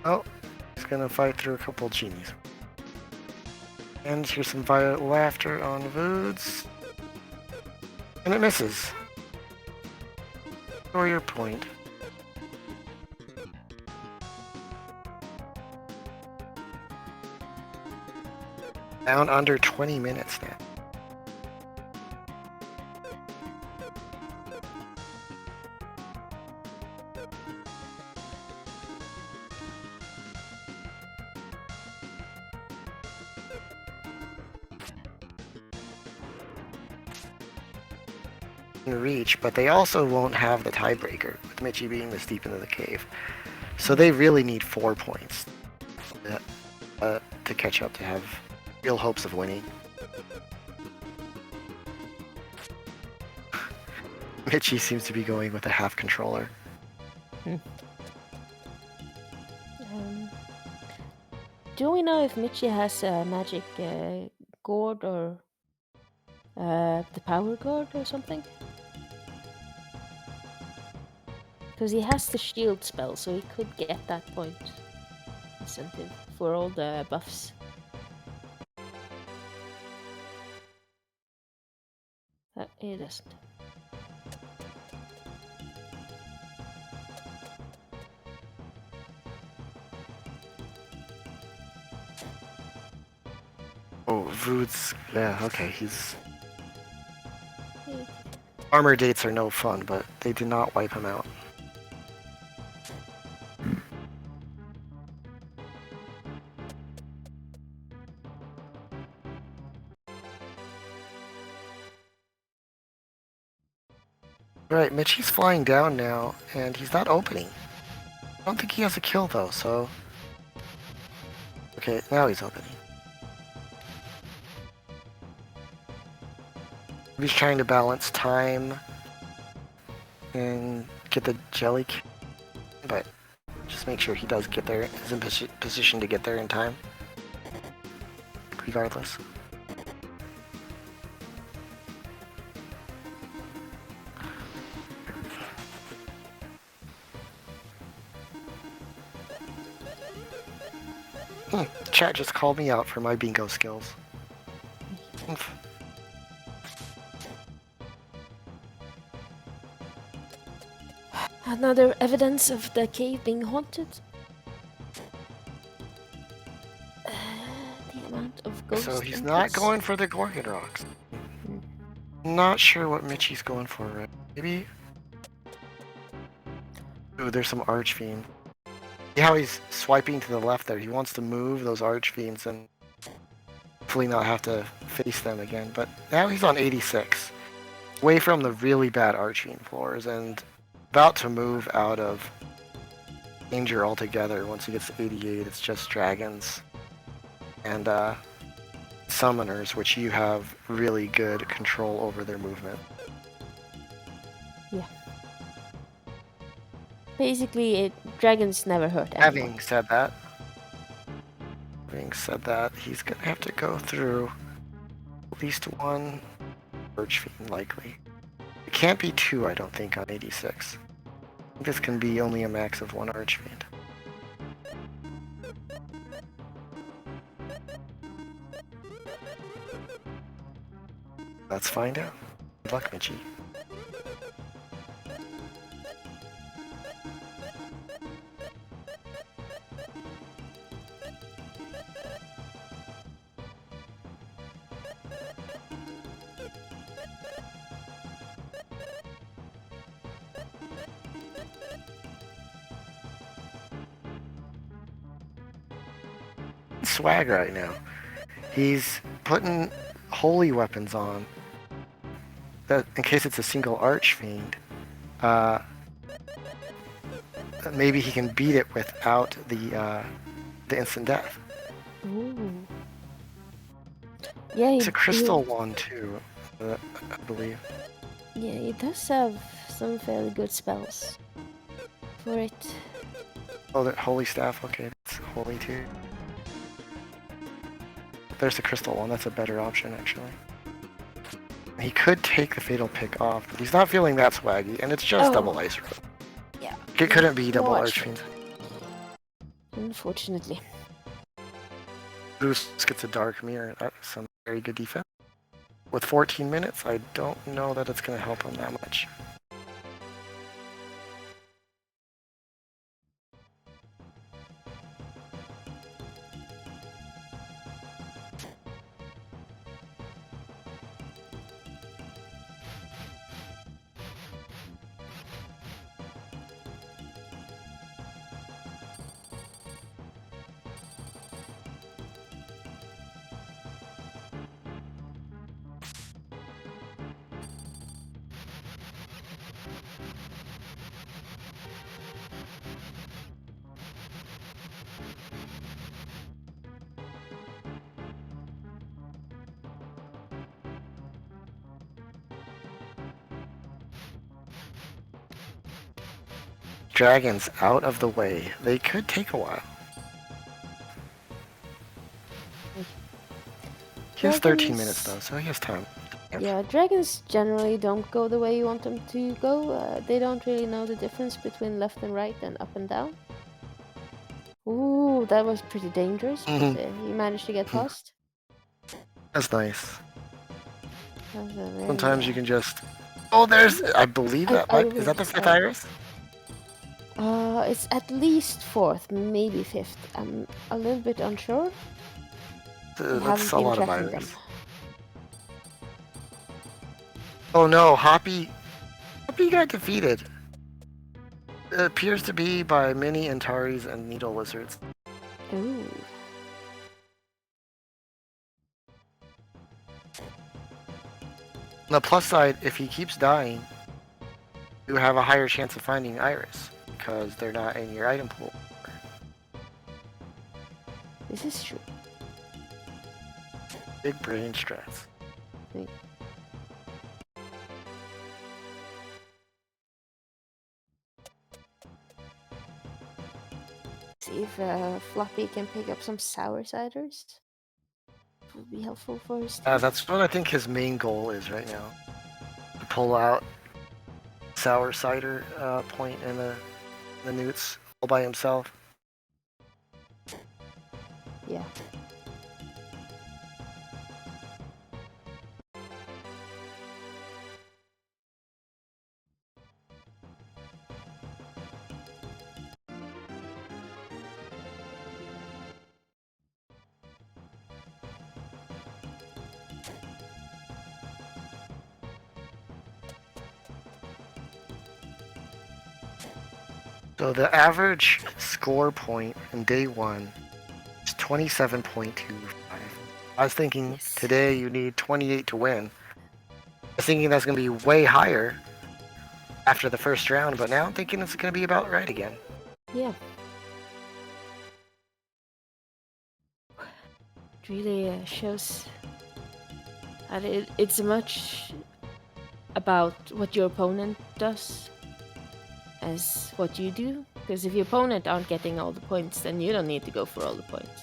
Oh, he's gonna fight through a couple genies. And here's some violet laughter on Voods. And it misses. Score your point. Down under 20 minutes now. Reach, but they also won't have the tiebreaker with Michie being this deep into the cave. So they really need 4 points to catch up to have real hopes of winning. Michie seems to be going with a half controller. Do we know if Michie has a magic gourd or the power gourd or something? Because he has the shield spell, so he could get that point incentive for all the buffs. He doesn't. Oh, Voods. Yeah, okay, he's... Armor dates are no fun, but they did not wipe him out. Right, Michie's flying down now, and he's not opening. I don't think he has a kill, though, so... Okay, now he's opening. He's trying to balance time and get the jelly kill, but just make sure he does get there. He's in position to get there in time, regardless. Chat just called me out for my bingo skills. Oomph. Another evidence of the cave being haunted. The amount of ghosts. So he's not going for the Gorgon Rocks. Not sure what Michie's going for, right? Maybe. Ooh, there's some Archfiend. See how he's swiping to the left there? He wants to move those Archfiends and hopefully not have to face them again. But now he's on 86. Away from the really bad Archfiend floors and about to move out of danger altogether. Once he gets to 88, it's just dragons and summoners, which you have really good control over their movement. Yeah. Basically, dragons never hurt anyone. Having said that, he's gonna have to go through at least one Archfiend, likely. It can't be two, I don't think, on 86. I think this can be only a max of one Archfiend. Let's find out. Good luck, Michie. Swag right now. He's putting holy weapons on. That in case it's a single Archfiend, maybe he can beat it without the instant death. Ooh. Yeah, It's a crystal one too, I believe. Yeah, he does have some fairly good spells for it. Oh, the holy staff. Okay, that's holy too. There's the crystal one. That's a better option, actually. He could take the fatal pick off, but he's not feeling that swaggy, and it's just double ice road. Yeah. It couldn't be double Archfiend. Unfortunately. Bruce gets a dark mirror. That's some very good defense. With 14 minutes, I don't know that it's going to help him that much. Dragons out of the way. They could take a while. He has 13 minutes though, so he has time. Yeah, dragons generally don't go the way you want them to go. They don't really know the difference between left and right and up and down. Ooh, that was pretty dangerous, but he managed to get past. That's nice. That was a very, Sometimes you can just... Oh, there's... I believe that might... Is that the 5th iris? It's at least 4th, maybe 5th. I'm a little bit unsure. That's a lot of iris. Oh no, Hoppie got defeated. It appears to be by mini Antares and Needle Lizards. Ooh. On the plus side, if he keeps dying, you have a higher chance of finding iris, because they're not in your item pool. This is true. Big brain stress. Wait. See if Floppy can pick up some sour ciders. Would be helpful for his team. That's what I think his main goal is right now. To pull out sour cider point in the newts all by himself. Yeah, Yeah. So the average score point in day 1 is 27.25. I was thinking Yes. today you need 28 to win. I was thinking that's going to be way higher after the first round, but now I'm thinking it's going to be about right again. Yeah. It really shows that it's much about what your opponent does as what you do. Because if your opponent aren't getting all the points, then you don't need to go for all the points.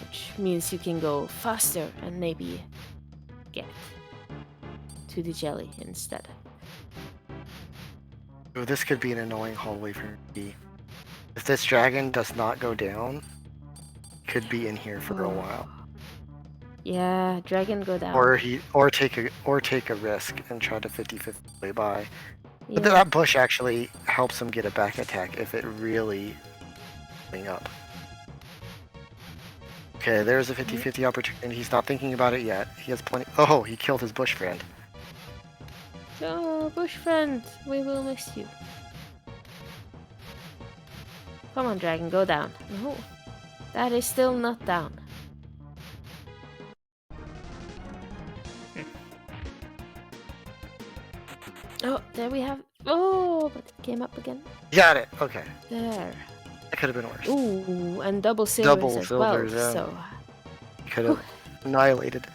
Which means you can go faster and maybe get to the jelly instead. So this could be an annoying hallway for me. If this dragon does not go down, it could be in here for a while. Yeah, dragon go down. Or take a risk and try to 50-50 way by. But Yeah. that bush actually helps him get a back attack if it really going up. Okay, there's a 50-50 opportunity. He's not thinking about it yet. He has plenty. Oh, he killed his bush friend. Oh, bush friend, we will miss you. Come on, dragon, go down. No, that is still not down. Oh, there we have. Oh, but it came up again. Got it. Okay, There. that could have been worse. Ooh, and double silvers Double as silvers, well. yeah. So Could have annihilated.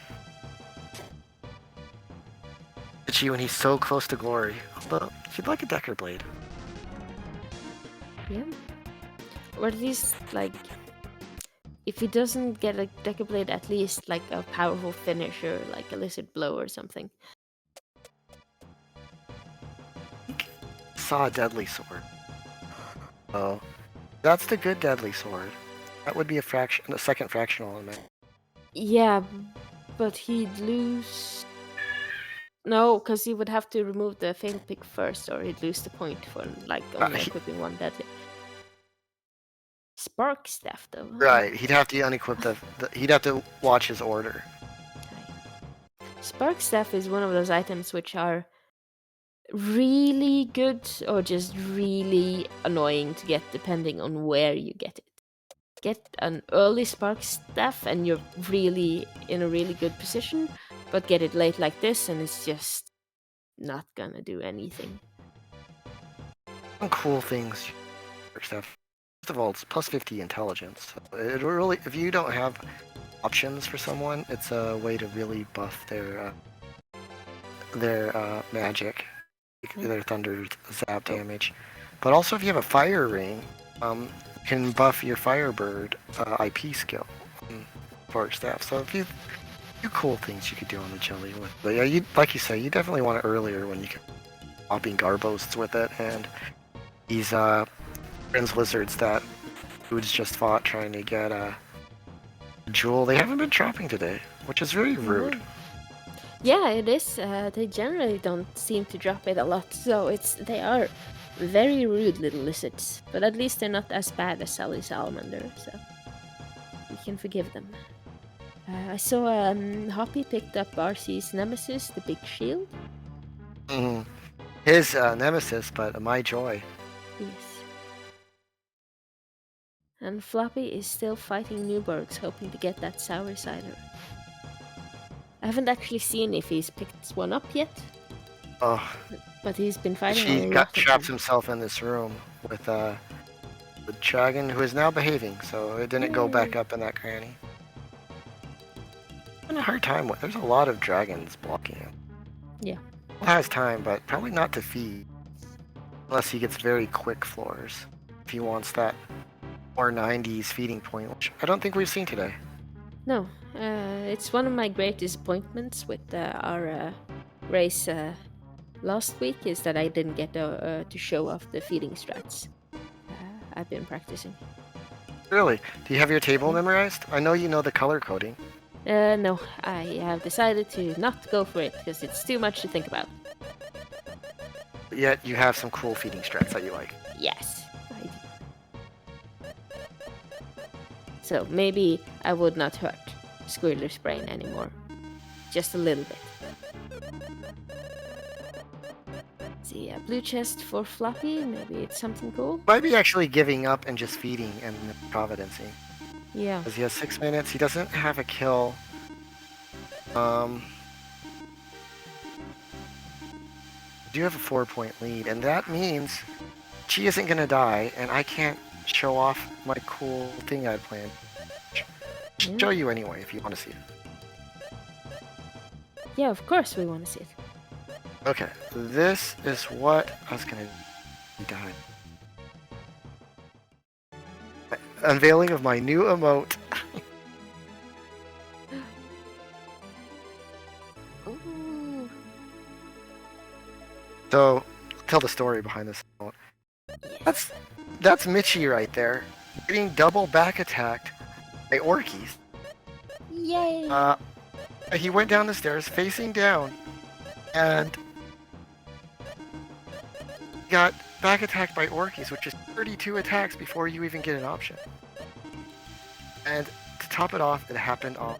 Michie, when he's so close to glory. Although, he'd like a Decker Blade. yeah. Or at least like, if he doesn't get a Decker Blade, at least like a powerful finisher, like a Lizard Blow or something. Saw a Deadly Sword. Oh, that's the good Deadly Sword. That would be a second fractional element. Yeah, but he'd lose. No, because he would have to remove the failed pick first, or he'd lose the point for like only equipping one deadly. Spark Staff, though. Right, he'd have to unequip he'd have to watch his order. Spark Staff is one of those items which are really good or just really annoying to get depending on where you get it. Get an early Spark Staff and you're really in a really good position, but get it late like this and it's just not gonna do anything. Some cool things for stuff. First of all, it's plus 50 intelligence. It really, if you don't have options for someone, it's a way to really buff their magic, their thunder zap damage. But also, if you have a fire ring, can buff your Firebird IP skill for staff. So if you cool things you could do on the jelly with. But yeah, you like you say, you definitely want it earlier when you can popping Garbosts with it, and these Friends Lizards that Food's just fought trying to get a jewel. They haven't been dropping today, which is very rude. Yeah, it is. They generally don't seem to drop it a lot, so they are very rude little lizards. But at least they're not as bad as Sally Salamander, so we can forgive them. I saw Hoppie picked up RC's nemesis, the big shield. His nemesis, but my joy. Yes. And Floppy is still fighting Newburghs, hoping to get that sour cider. I haven't actually seen if he's picked one up yet. Oh, but he's been fighting he a lot. trapped himself in this room with the dragon, who is now behaving, so it didn't go back up in that cranny. Having a hard time with. There's a lot of dragons blocking him. Yeah. He has time, but probably not to feed, unless he gets very quick floors. If he wants that or 90s feeding point, which I don't think we've seen today. No, it's one of my great disappointments with our race last week is that I didn't get to show off the feeding strats. I've been practicing. Really? Do you have your table memorized? I know you know the color coding. No, I have decided to not go for it because it's too much to think about. Yet you have some cool feeding strats that you like. Yes, I do. So maybe I would not hurt Squirrel's brain anymore. Just a little bit. See, a blue chest for Fluffy. Maybe it's something cool. Might be actually giving up and just feeding and providencing. Yeah. Because he has 6 minutes. He doesn't have a kill. You have a 4-point lead, and that means she isn't gonna die, and I can't show off my cool thing I had planned. Yeah. Show you anyway if you want to see it. Yeah, of course we want to see it. Okay, this is what I was gonna die. Unveiling of my new emote. Ooh. So, tell the story behind this emote. That's Michie right there, getting double back attacked by orkies. Yay! He went down the stairs facing down, and got back attacked by orkies, which is 32 attacks before you even get an option. And to top it off, it happened on.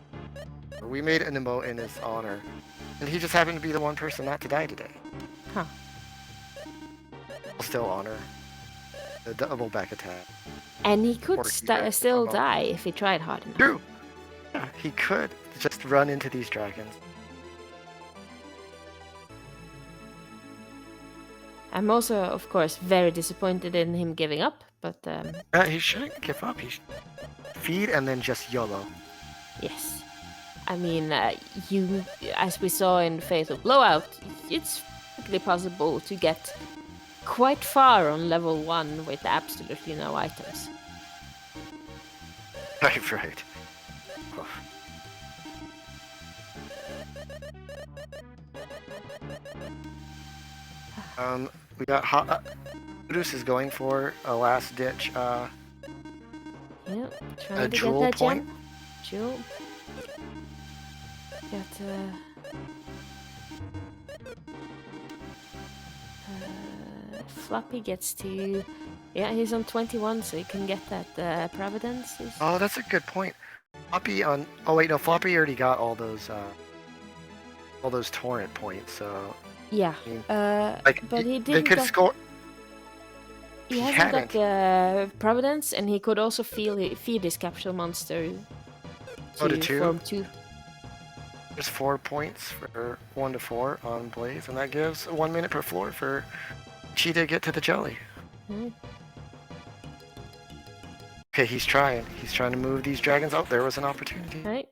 We made an emote in his honor, and he just happened to be the one person not to die today. Huh. I'll still honor the double back attack. And he could Orky still emote. die if he tried hard enough. True. Yeah, he could just run into these dragons. I'm also, of course, very disappointed in him giving up, but He shouldn't give up. He should feed and then just YOLO. yes. I mean, as we saw in Fatal Blowout, it's perfectly possible to get quite far on level 1 with absolutely no items. Right. Oh. We got Voodoofs is going for a last ditch Yeah, trying a to jewel get that point. gem. Jewel. Got Floppy gets to, yeah, he's on 21, so he can get that Providence. Oh, that's a good point. Floppy on. Oh wait, no. Floppy already got all those torrent points. So Yeah, I mean, but he they didn't. could score. He he hasn't hadn't. got Providence, and he could also feed his capsule monster to 2? form 2. There's 4 points for 1 to 4 on Blaze, and that gives 1 minute per floor for Chi to get to the jelly. Hmm. Okay, he's trying. He's trying to move these dragons out. There was an opportunity. Right?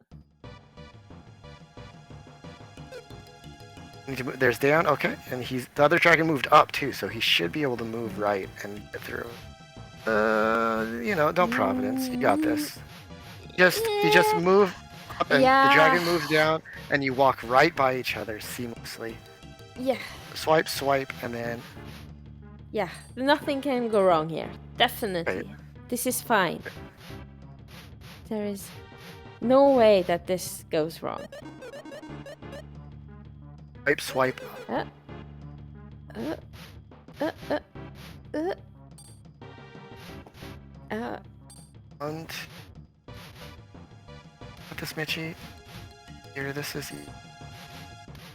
There's down. Okay, and the other dragon moved up too, so he should be able to move right and get through. Don't Providence. You got this. You just move up, and Yeah. the dragon moves down, and you walk right by each other seamlessly. Yeah, Swipe, and then yeah. Nothing can go wrong here. Definitely. Right. This is fine. There is no way that this goes wrong. swipe. Uh, uh, uh, uh, uh. And with this Michie, here, this is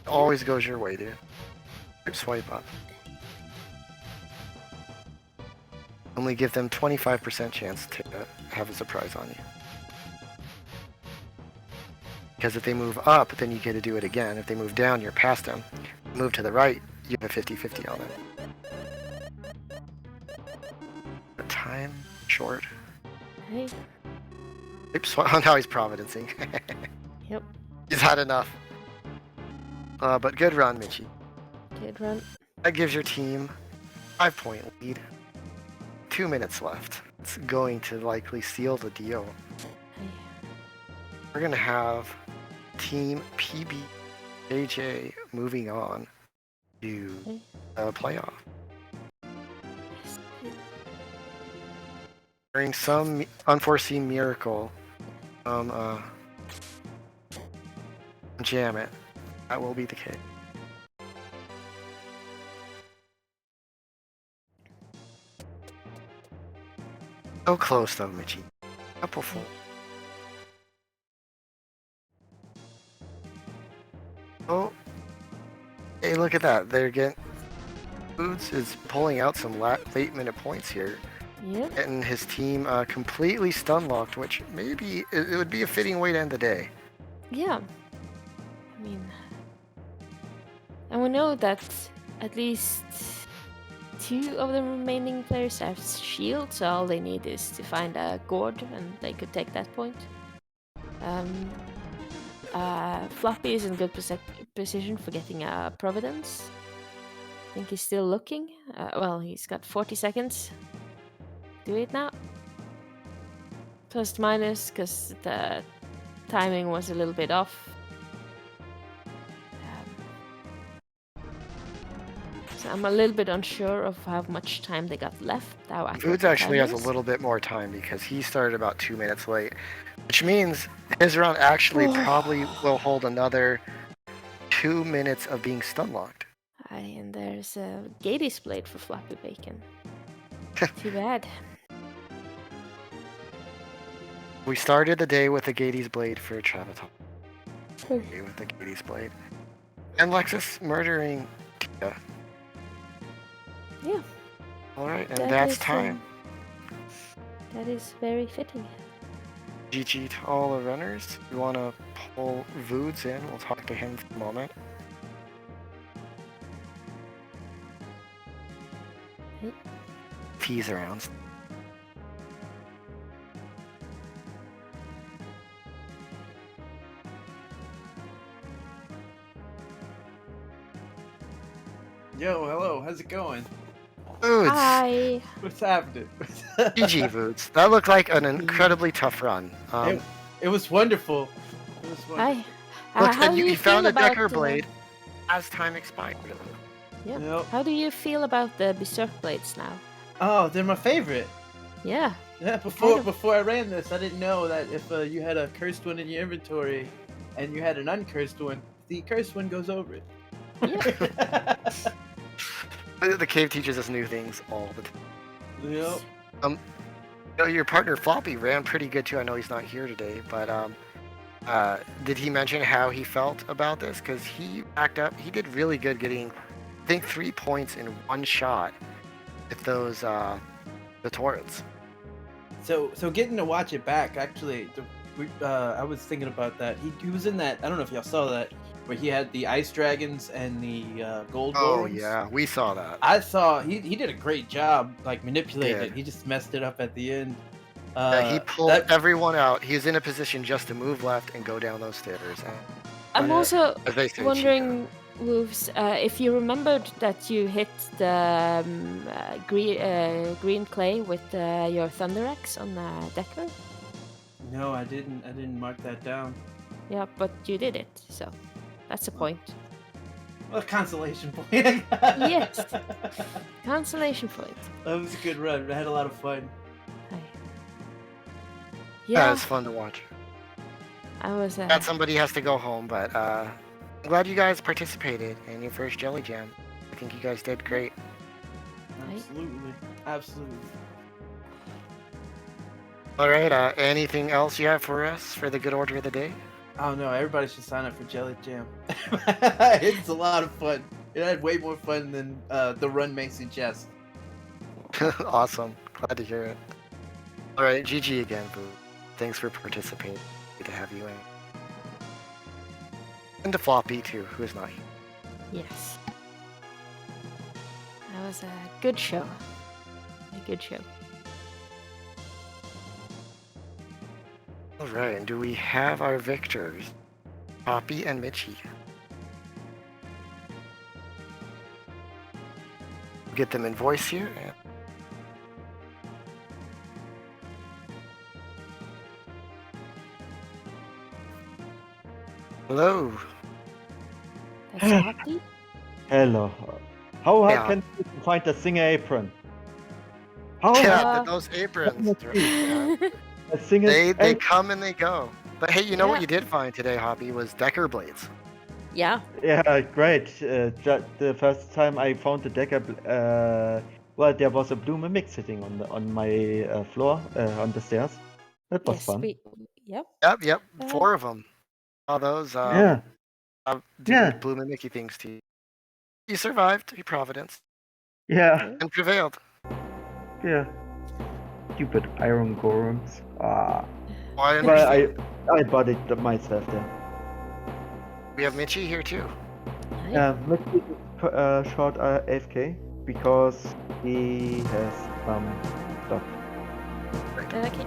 always goes your way, dude. Swipe up. Only give them 25% chance to have a surprise on you. Because if they move up, then you get to do it again. If they move down, you're past them. Move to the right, you have a 50-50 on them. The time short. Hey. Oops, now he's providencing. Yep. He's had enough. But good run, Michie. Good run. That gives your team 5-point lead. 2 minutes left. It's going to likely seal the deal. We're going to have Team PBJJ moving on to playoff. During some unforeseen miracle, jam it. That will be the case. So close though, Michie. Couple full. Oh, hey, look at that. They're getting. Foods is pulling out some late minute points here. Yep. Getting his team completely stun locked, which maybe it would be a fitting way to end the day. Yeah. I mean, and we know that at least 2 of the remaining players have shields, so all they need is to find a gourd and they could take that point. Floppy is in good position for getting a Providence. I think he's still looking. Well, he's got 40 seconds. Do it now. Plus minus, because the timing was a little bit off. So I'm a little bit unsure of how much time they got left. Foods actually has a little bit more time because he started about 2 minutes late, which means his round actually probably will hold another 2 minutes of being stun locked. And there's a Gatey's blade for Floppy Bacon. Too bad. We started the day with the Gatey's blade for Travatal. With the Gatey's blade. And Lexus murdering Tia. Yeah. Alright, and that's time. That is very fitting. GG to all the runners. We want to pull Voods in. We'll talk to him for a moment. Tease around. Yo, hello, how's it going? Voods! Hi! What's happening? GG Voods. That looked like an incredibly tough run. It was wonderful. It was wonderful. Hi. Look, How and do you feel found a about Decker the- blade as time expired. Yeah. Yep. How do you feel about the Berserk blades now? Oh, they're my favorite. Yeah. Yeah, before I ran this, I didn't know that if you had a cursed one in your inventory and you had an uncursed one, the cursed one goes over it. The cave teaches us new things all the time. Yep. Your partner Floppy ran pretty good too. I know he's not here today, but did he mention how he felt about this? Because he backed up. He did really good, getting I think 3 points in one shot with those the turrets. So getting to watch it back, actually, I was thinking about that. He was in that. I don't know if y'all saw that, where he had the ice dragons and the gold. Oh Gorons. yeah, we saw that. I saw he did a great job, like manipulating He it. did. He just messed it up at the end. He pulled everyone out. He was in a position just to move left and go down those stairs. I'm also As they say, wondering, Wolves, if you remembered that you hit the green clay with your Thunder Axe on Decker. No, I didn't. I didn't mark that down. Yeah, but you did it, so that's a point. Well, consolation point. Yes. Consolation point. That was a good run. I had a lot of fun. Yeah, it's fun to watch. I was. Glad somebody has to go home, but I'm glad you guys participated in your first Jelly Jam. I think you guys did great. Absolutely. Absolutely. All right. Anything else you have for us for the good order of the day? Oh no! Everybody should sign up for Jelly Jam. It's a lot of fun. It had way more fun than the run may suggest. Awesome. Glad to hear it. All right. GG again, Boo. Thanks for participating. Good to have you in. And to Floppy too, who is not here. Yes. That was a good show. A good show. All right. And do we have our victors, Hoppie and Michie? Get them in voice here. Hello. That's Hoppie. Hello. How Yeah. can you find the singer apron? How? Yeah, those aprons. The thing is, They come and they go. But hey, you know what Yeah. you did find today, Hoppie, was Decker blades. Yeah. yeah, great. The first time I found the Decker, well, there was a blue mimic sitting on my floor on the stairs. That was Yes. fun. Yep. Yep, 4 of them. All those Yeah, do yeah, blue mimicky things to you. You survived, you Providence, yeah, and prevailed. yeah. Stupid iron golems. Ah, Well, I but understand. I bought it myself then. We have Michie here too. Let's keep it short AFK because he has some stuff. Okay.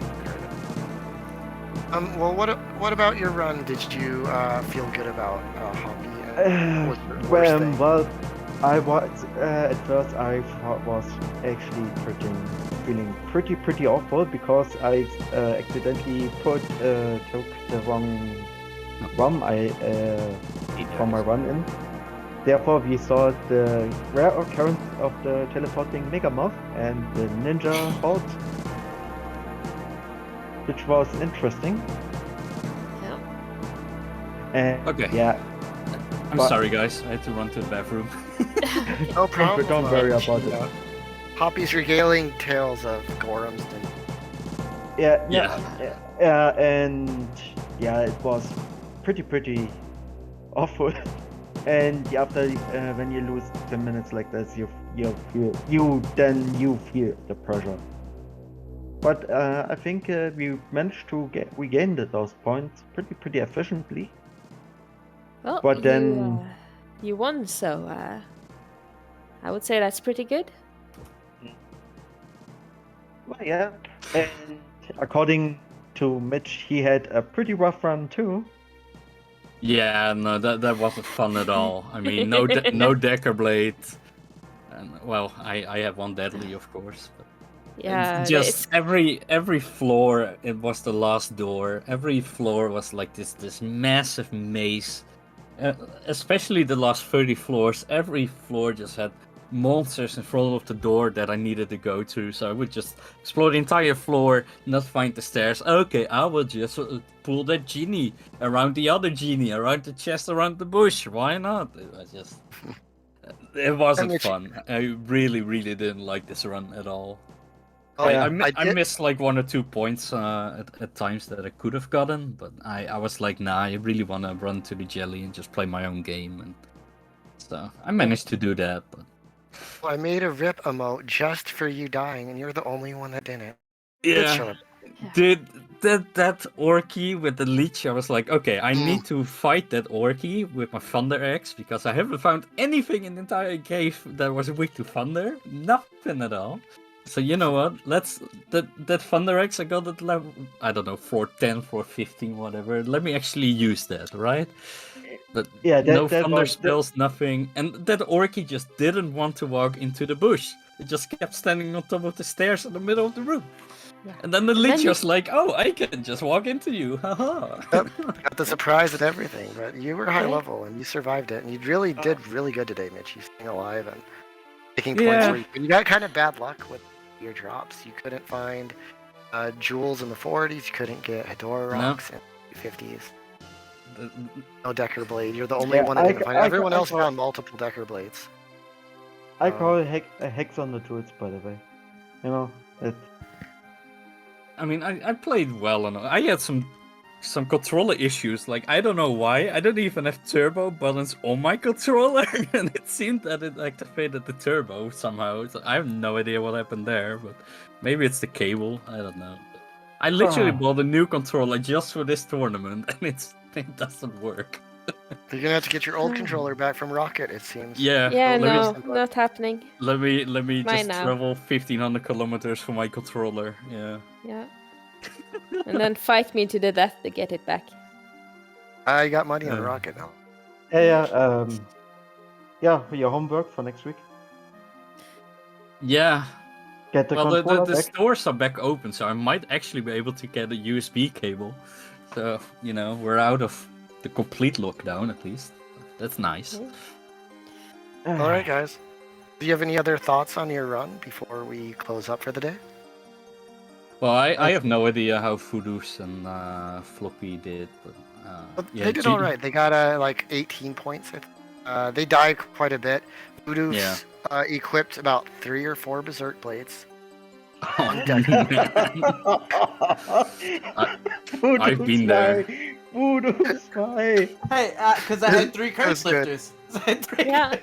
Well, what about your run? Did you feel good about Hoppie? And what's your worst thing? Well, I was at first was actually feeling pretty awful because I accidentally took the wrong ROM for my run in. Therefore, we saw the rare occurrence of the teleporting Megamoth and the Ninja Halt, which was interesting. Yeah. And Okay. yeah, I'm But- sorry, guys. I had to run to the bathroom. No problem. don't worry about it. Hoppie's regaling tales of Gorums and yeah, and yeah, it was pretty awful. And after when you lose 10 minutes like this, you feel the pressure. But I think we managed to regain those points pretty efficiently. Well, But then- you won, so I would say that's pretty good. Well, yeah, and according to Mitch, he had a pretty rough run too. Yeah, no, that wasn't fun at all. I mean, no Decker blade. And well, I have one deadly, of course. But Yeah. it's just every floor. It was the last door. Every floor was like this massive maze. Especially the last 30 floors. Every floor just had monsters in front of the door that I needed to go to. So I would just explore the entire floor, not find the stairs. Okay, I will just pull that genie around the other genie, around the chest, around the bush. Why not? It wasn't fun. I really didn't like this run at all. Oh, I missed like 1 or 2 points at times that I could have gotten, but I was like, nah, I really want to run to the jelly and just play my own game, and so I managed to do that. But I made a rip emote just for you dying, and you're the only one that didn't. yeah, dude, that orky with the leech, I was like, okay, I need to fight that orky with my thunder axe because I haven't found anything in the entire cave that was weak to thunder, nothing at all. So you know what? That thunder axe I got at level, I don't know, 410, 415, whatever. Let me actually use that, right? But Yeah, no thunder spells, nothing, and that orky just didn't want to walk into the bush. It just kept standing on top of the stairs in the middle of the room. Yeah. And then the leech was like, "Oh, I can just walk into you, haha." Got the surprise and everything, but you were high level and you survived it, and you really did really good today, Mitch. You staying alive and taking points. Where you got kind of bad luck with your drops. You couldn't find jewels in the 40s. You couldn't get Hedora rocks in the 50s. No Decker blade. You're the only one that didn't find it. Everyone else found multiple Decker blades. I call it a hex on the tools, by the way. You know, it. I mean, I played well, and I had some controller issues. Like, I don't know why. I don't even have turbo buttons on my controller, and it seemed that it activated the turbo somehow. So I have no idea what happened there, but maybe it's the cable. I don't know. I literally bought a new controller just for this tournament, and it doesn't work. You're gonna have to get your old controller back from Rocket, it seems. Yeah. Yeah, no, not happening. Let me Mine just now. travel 1,500 kilometers for my controller. Yeah. Yeah. And then fight me to the death to get it back. I got money on Rocket now. Yeah, your homework for next week. Yeah. Get the well, controller the back. stores are back open, so I might actually be able to get a USB cable. So, you know, we're out of the complete lockdown at least. That's nice. Alright, guys. Do you have any other thoughts on your run before we close up for the day? Well, I have no idea how Voodoofs and Floppy did, but yeah, they did all right. They got like 18 points. They died quite a bit. Voodoofs equipped about 3 or 4 Berserk Blades. I've Voodoofs been there. Voodoofs my. Hey, because I had 3 curse That's good. lifters. I had 3. Yeah.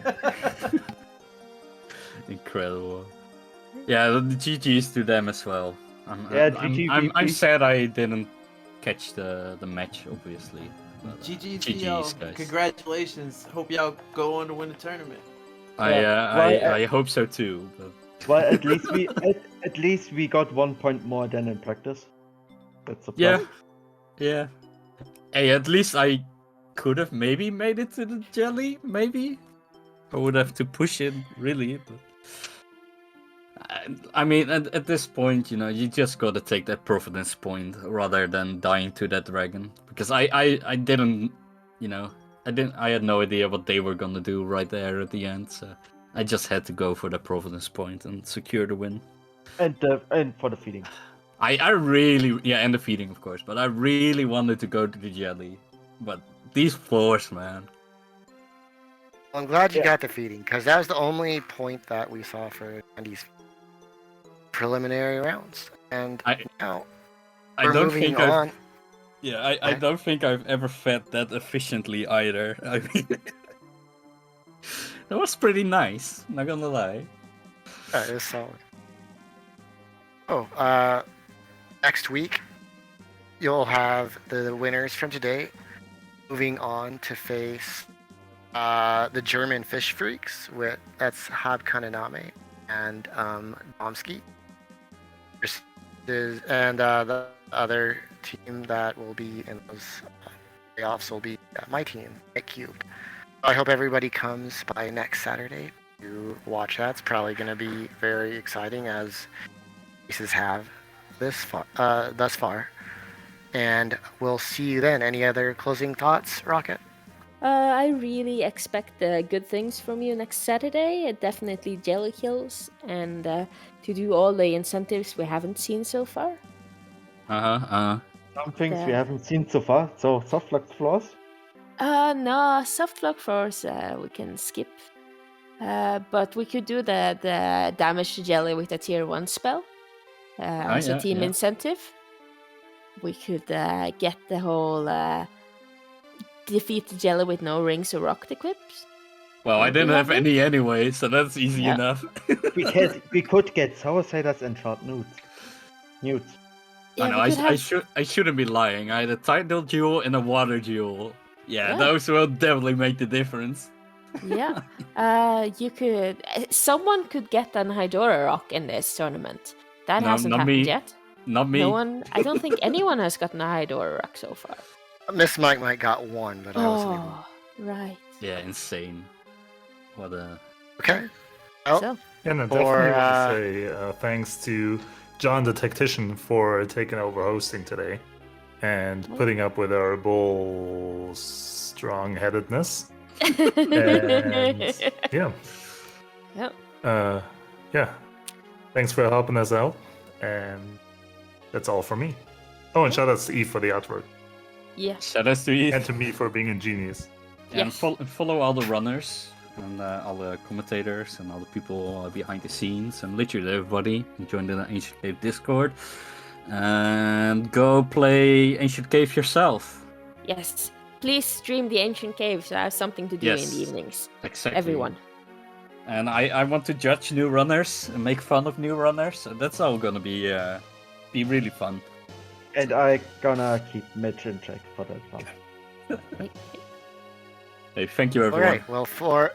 Incredible. Yeah, the GGs to them as well. I'm GG. sad I didn't catch the match, obviously. But, GG's, guys. Congratulations. Hope y'all go on to win the tournament. I hope so too. But... Well, at least we got 1 point more than in practice. That's a plus. Yeah. Hey, at least I could have maybe made it to the jelly. Maybe I would have to push it really. But... I mean, at this point, you just gotta take that Providence point rather than dying to that dragon. Because I didn't, I had no idea what they were gonna do right there at the end. So I just had to go for the Providence point and secure the win. And for the feeding. I really, and the feeding, of course. But I really wanted to go to the jelly. But these floors, man. Well, I'm glad you got the feeding, because that was the only point that we saw for Andy's preliminary rounds. And now we're moving on. I don't think I've ever fed that efficiently either. I mean, that was pretty nice, not gonna lie. That is solid. Next week, you'll have the winners from today moving on to face the German Fish Freaks. That's Hab Kananame and Domsky. And the other team that will be in those playoffs will be my team, Nick Cubed. I hope everybody comes by next Saturday to watch that. It's probably going to be very exciting, as races have thus far. And we'll see you then. Any other closing thoughts, Rocket? I really expect good things from you next Saturday. Definitely jelly kills, and to do all the incentives we haven't seen so far. Some things we haven't seen so far. So soft lock floors. No, soft lock floors we can skip. But we could do the damage to jelly with a tier 1 spell as a team incentive. We could get the whole defeat the jelly with no rings or rocket equips. Well, I didn't have any anyway, so that's easy enough. we could get Sour Sailors and Short Newts. Yeah, I shouldn't be lying. I had a Tidal Jewel and a Water Jewel. Yeah, those will definitely make the difference. Yeah. Someone could get an Hydora Rock in this tournament. That hasn't happened yet. Not me. No one. I don't think anyone has gotten a Hydora Rock so far. Miss Mike might got one, but I wasn't able. Right. Yeah, insane. What a... Okay. And I definitely want to say thanks to John the Tactician for taking over hosting today and putting up with our bull strong-headedness. And yeah. Thanks for helping us out, and that's all for me. Oh, and shout outs to Eve for the artwork. Yeah. Shout outs to Eve. And to me for being a genius. And follow all the runners and all the commentators and all the people behind the scenes and literally everybody. And join the Ancient Cave Discord. And go play Ancient Cave yourself. Yes. Please stream the Ancient Cave so I have something to do in the evenings. Exactly. Everyone. And I want to judge new runners and make fun of new runners. So that's all gonna be really fun. And I gonna keep Mitch in check for that fun. Hey, thank you everyone. Alright, well for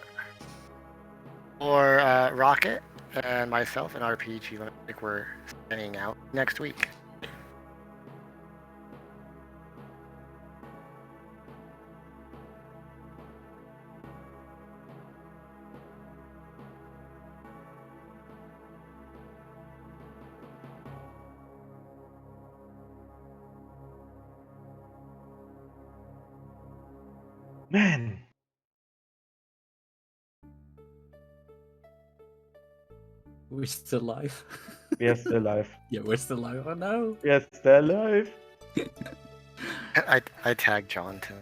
Rocket and myself and RPG, I think we're signing out next week. Man. We're still alive. We are still alive. Yeah, we're still alive. Oh no. We are still alive. I tagged John too.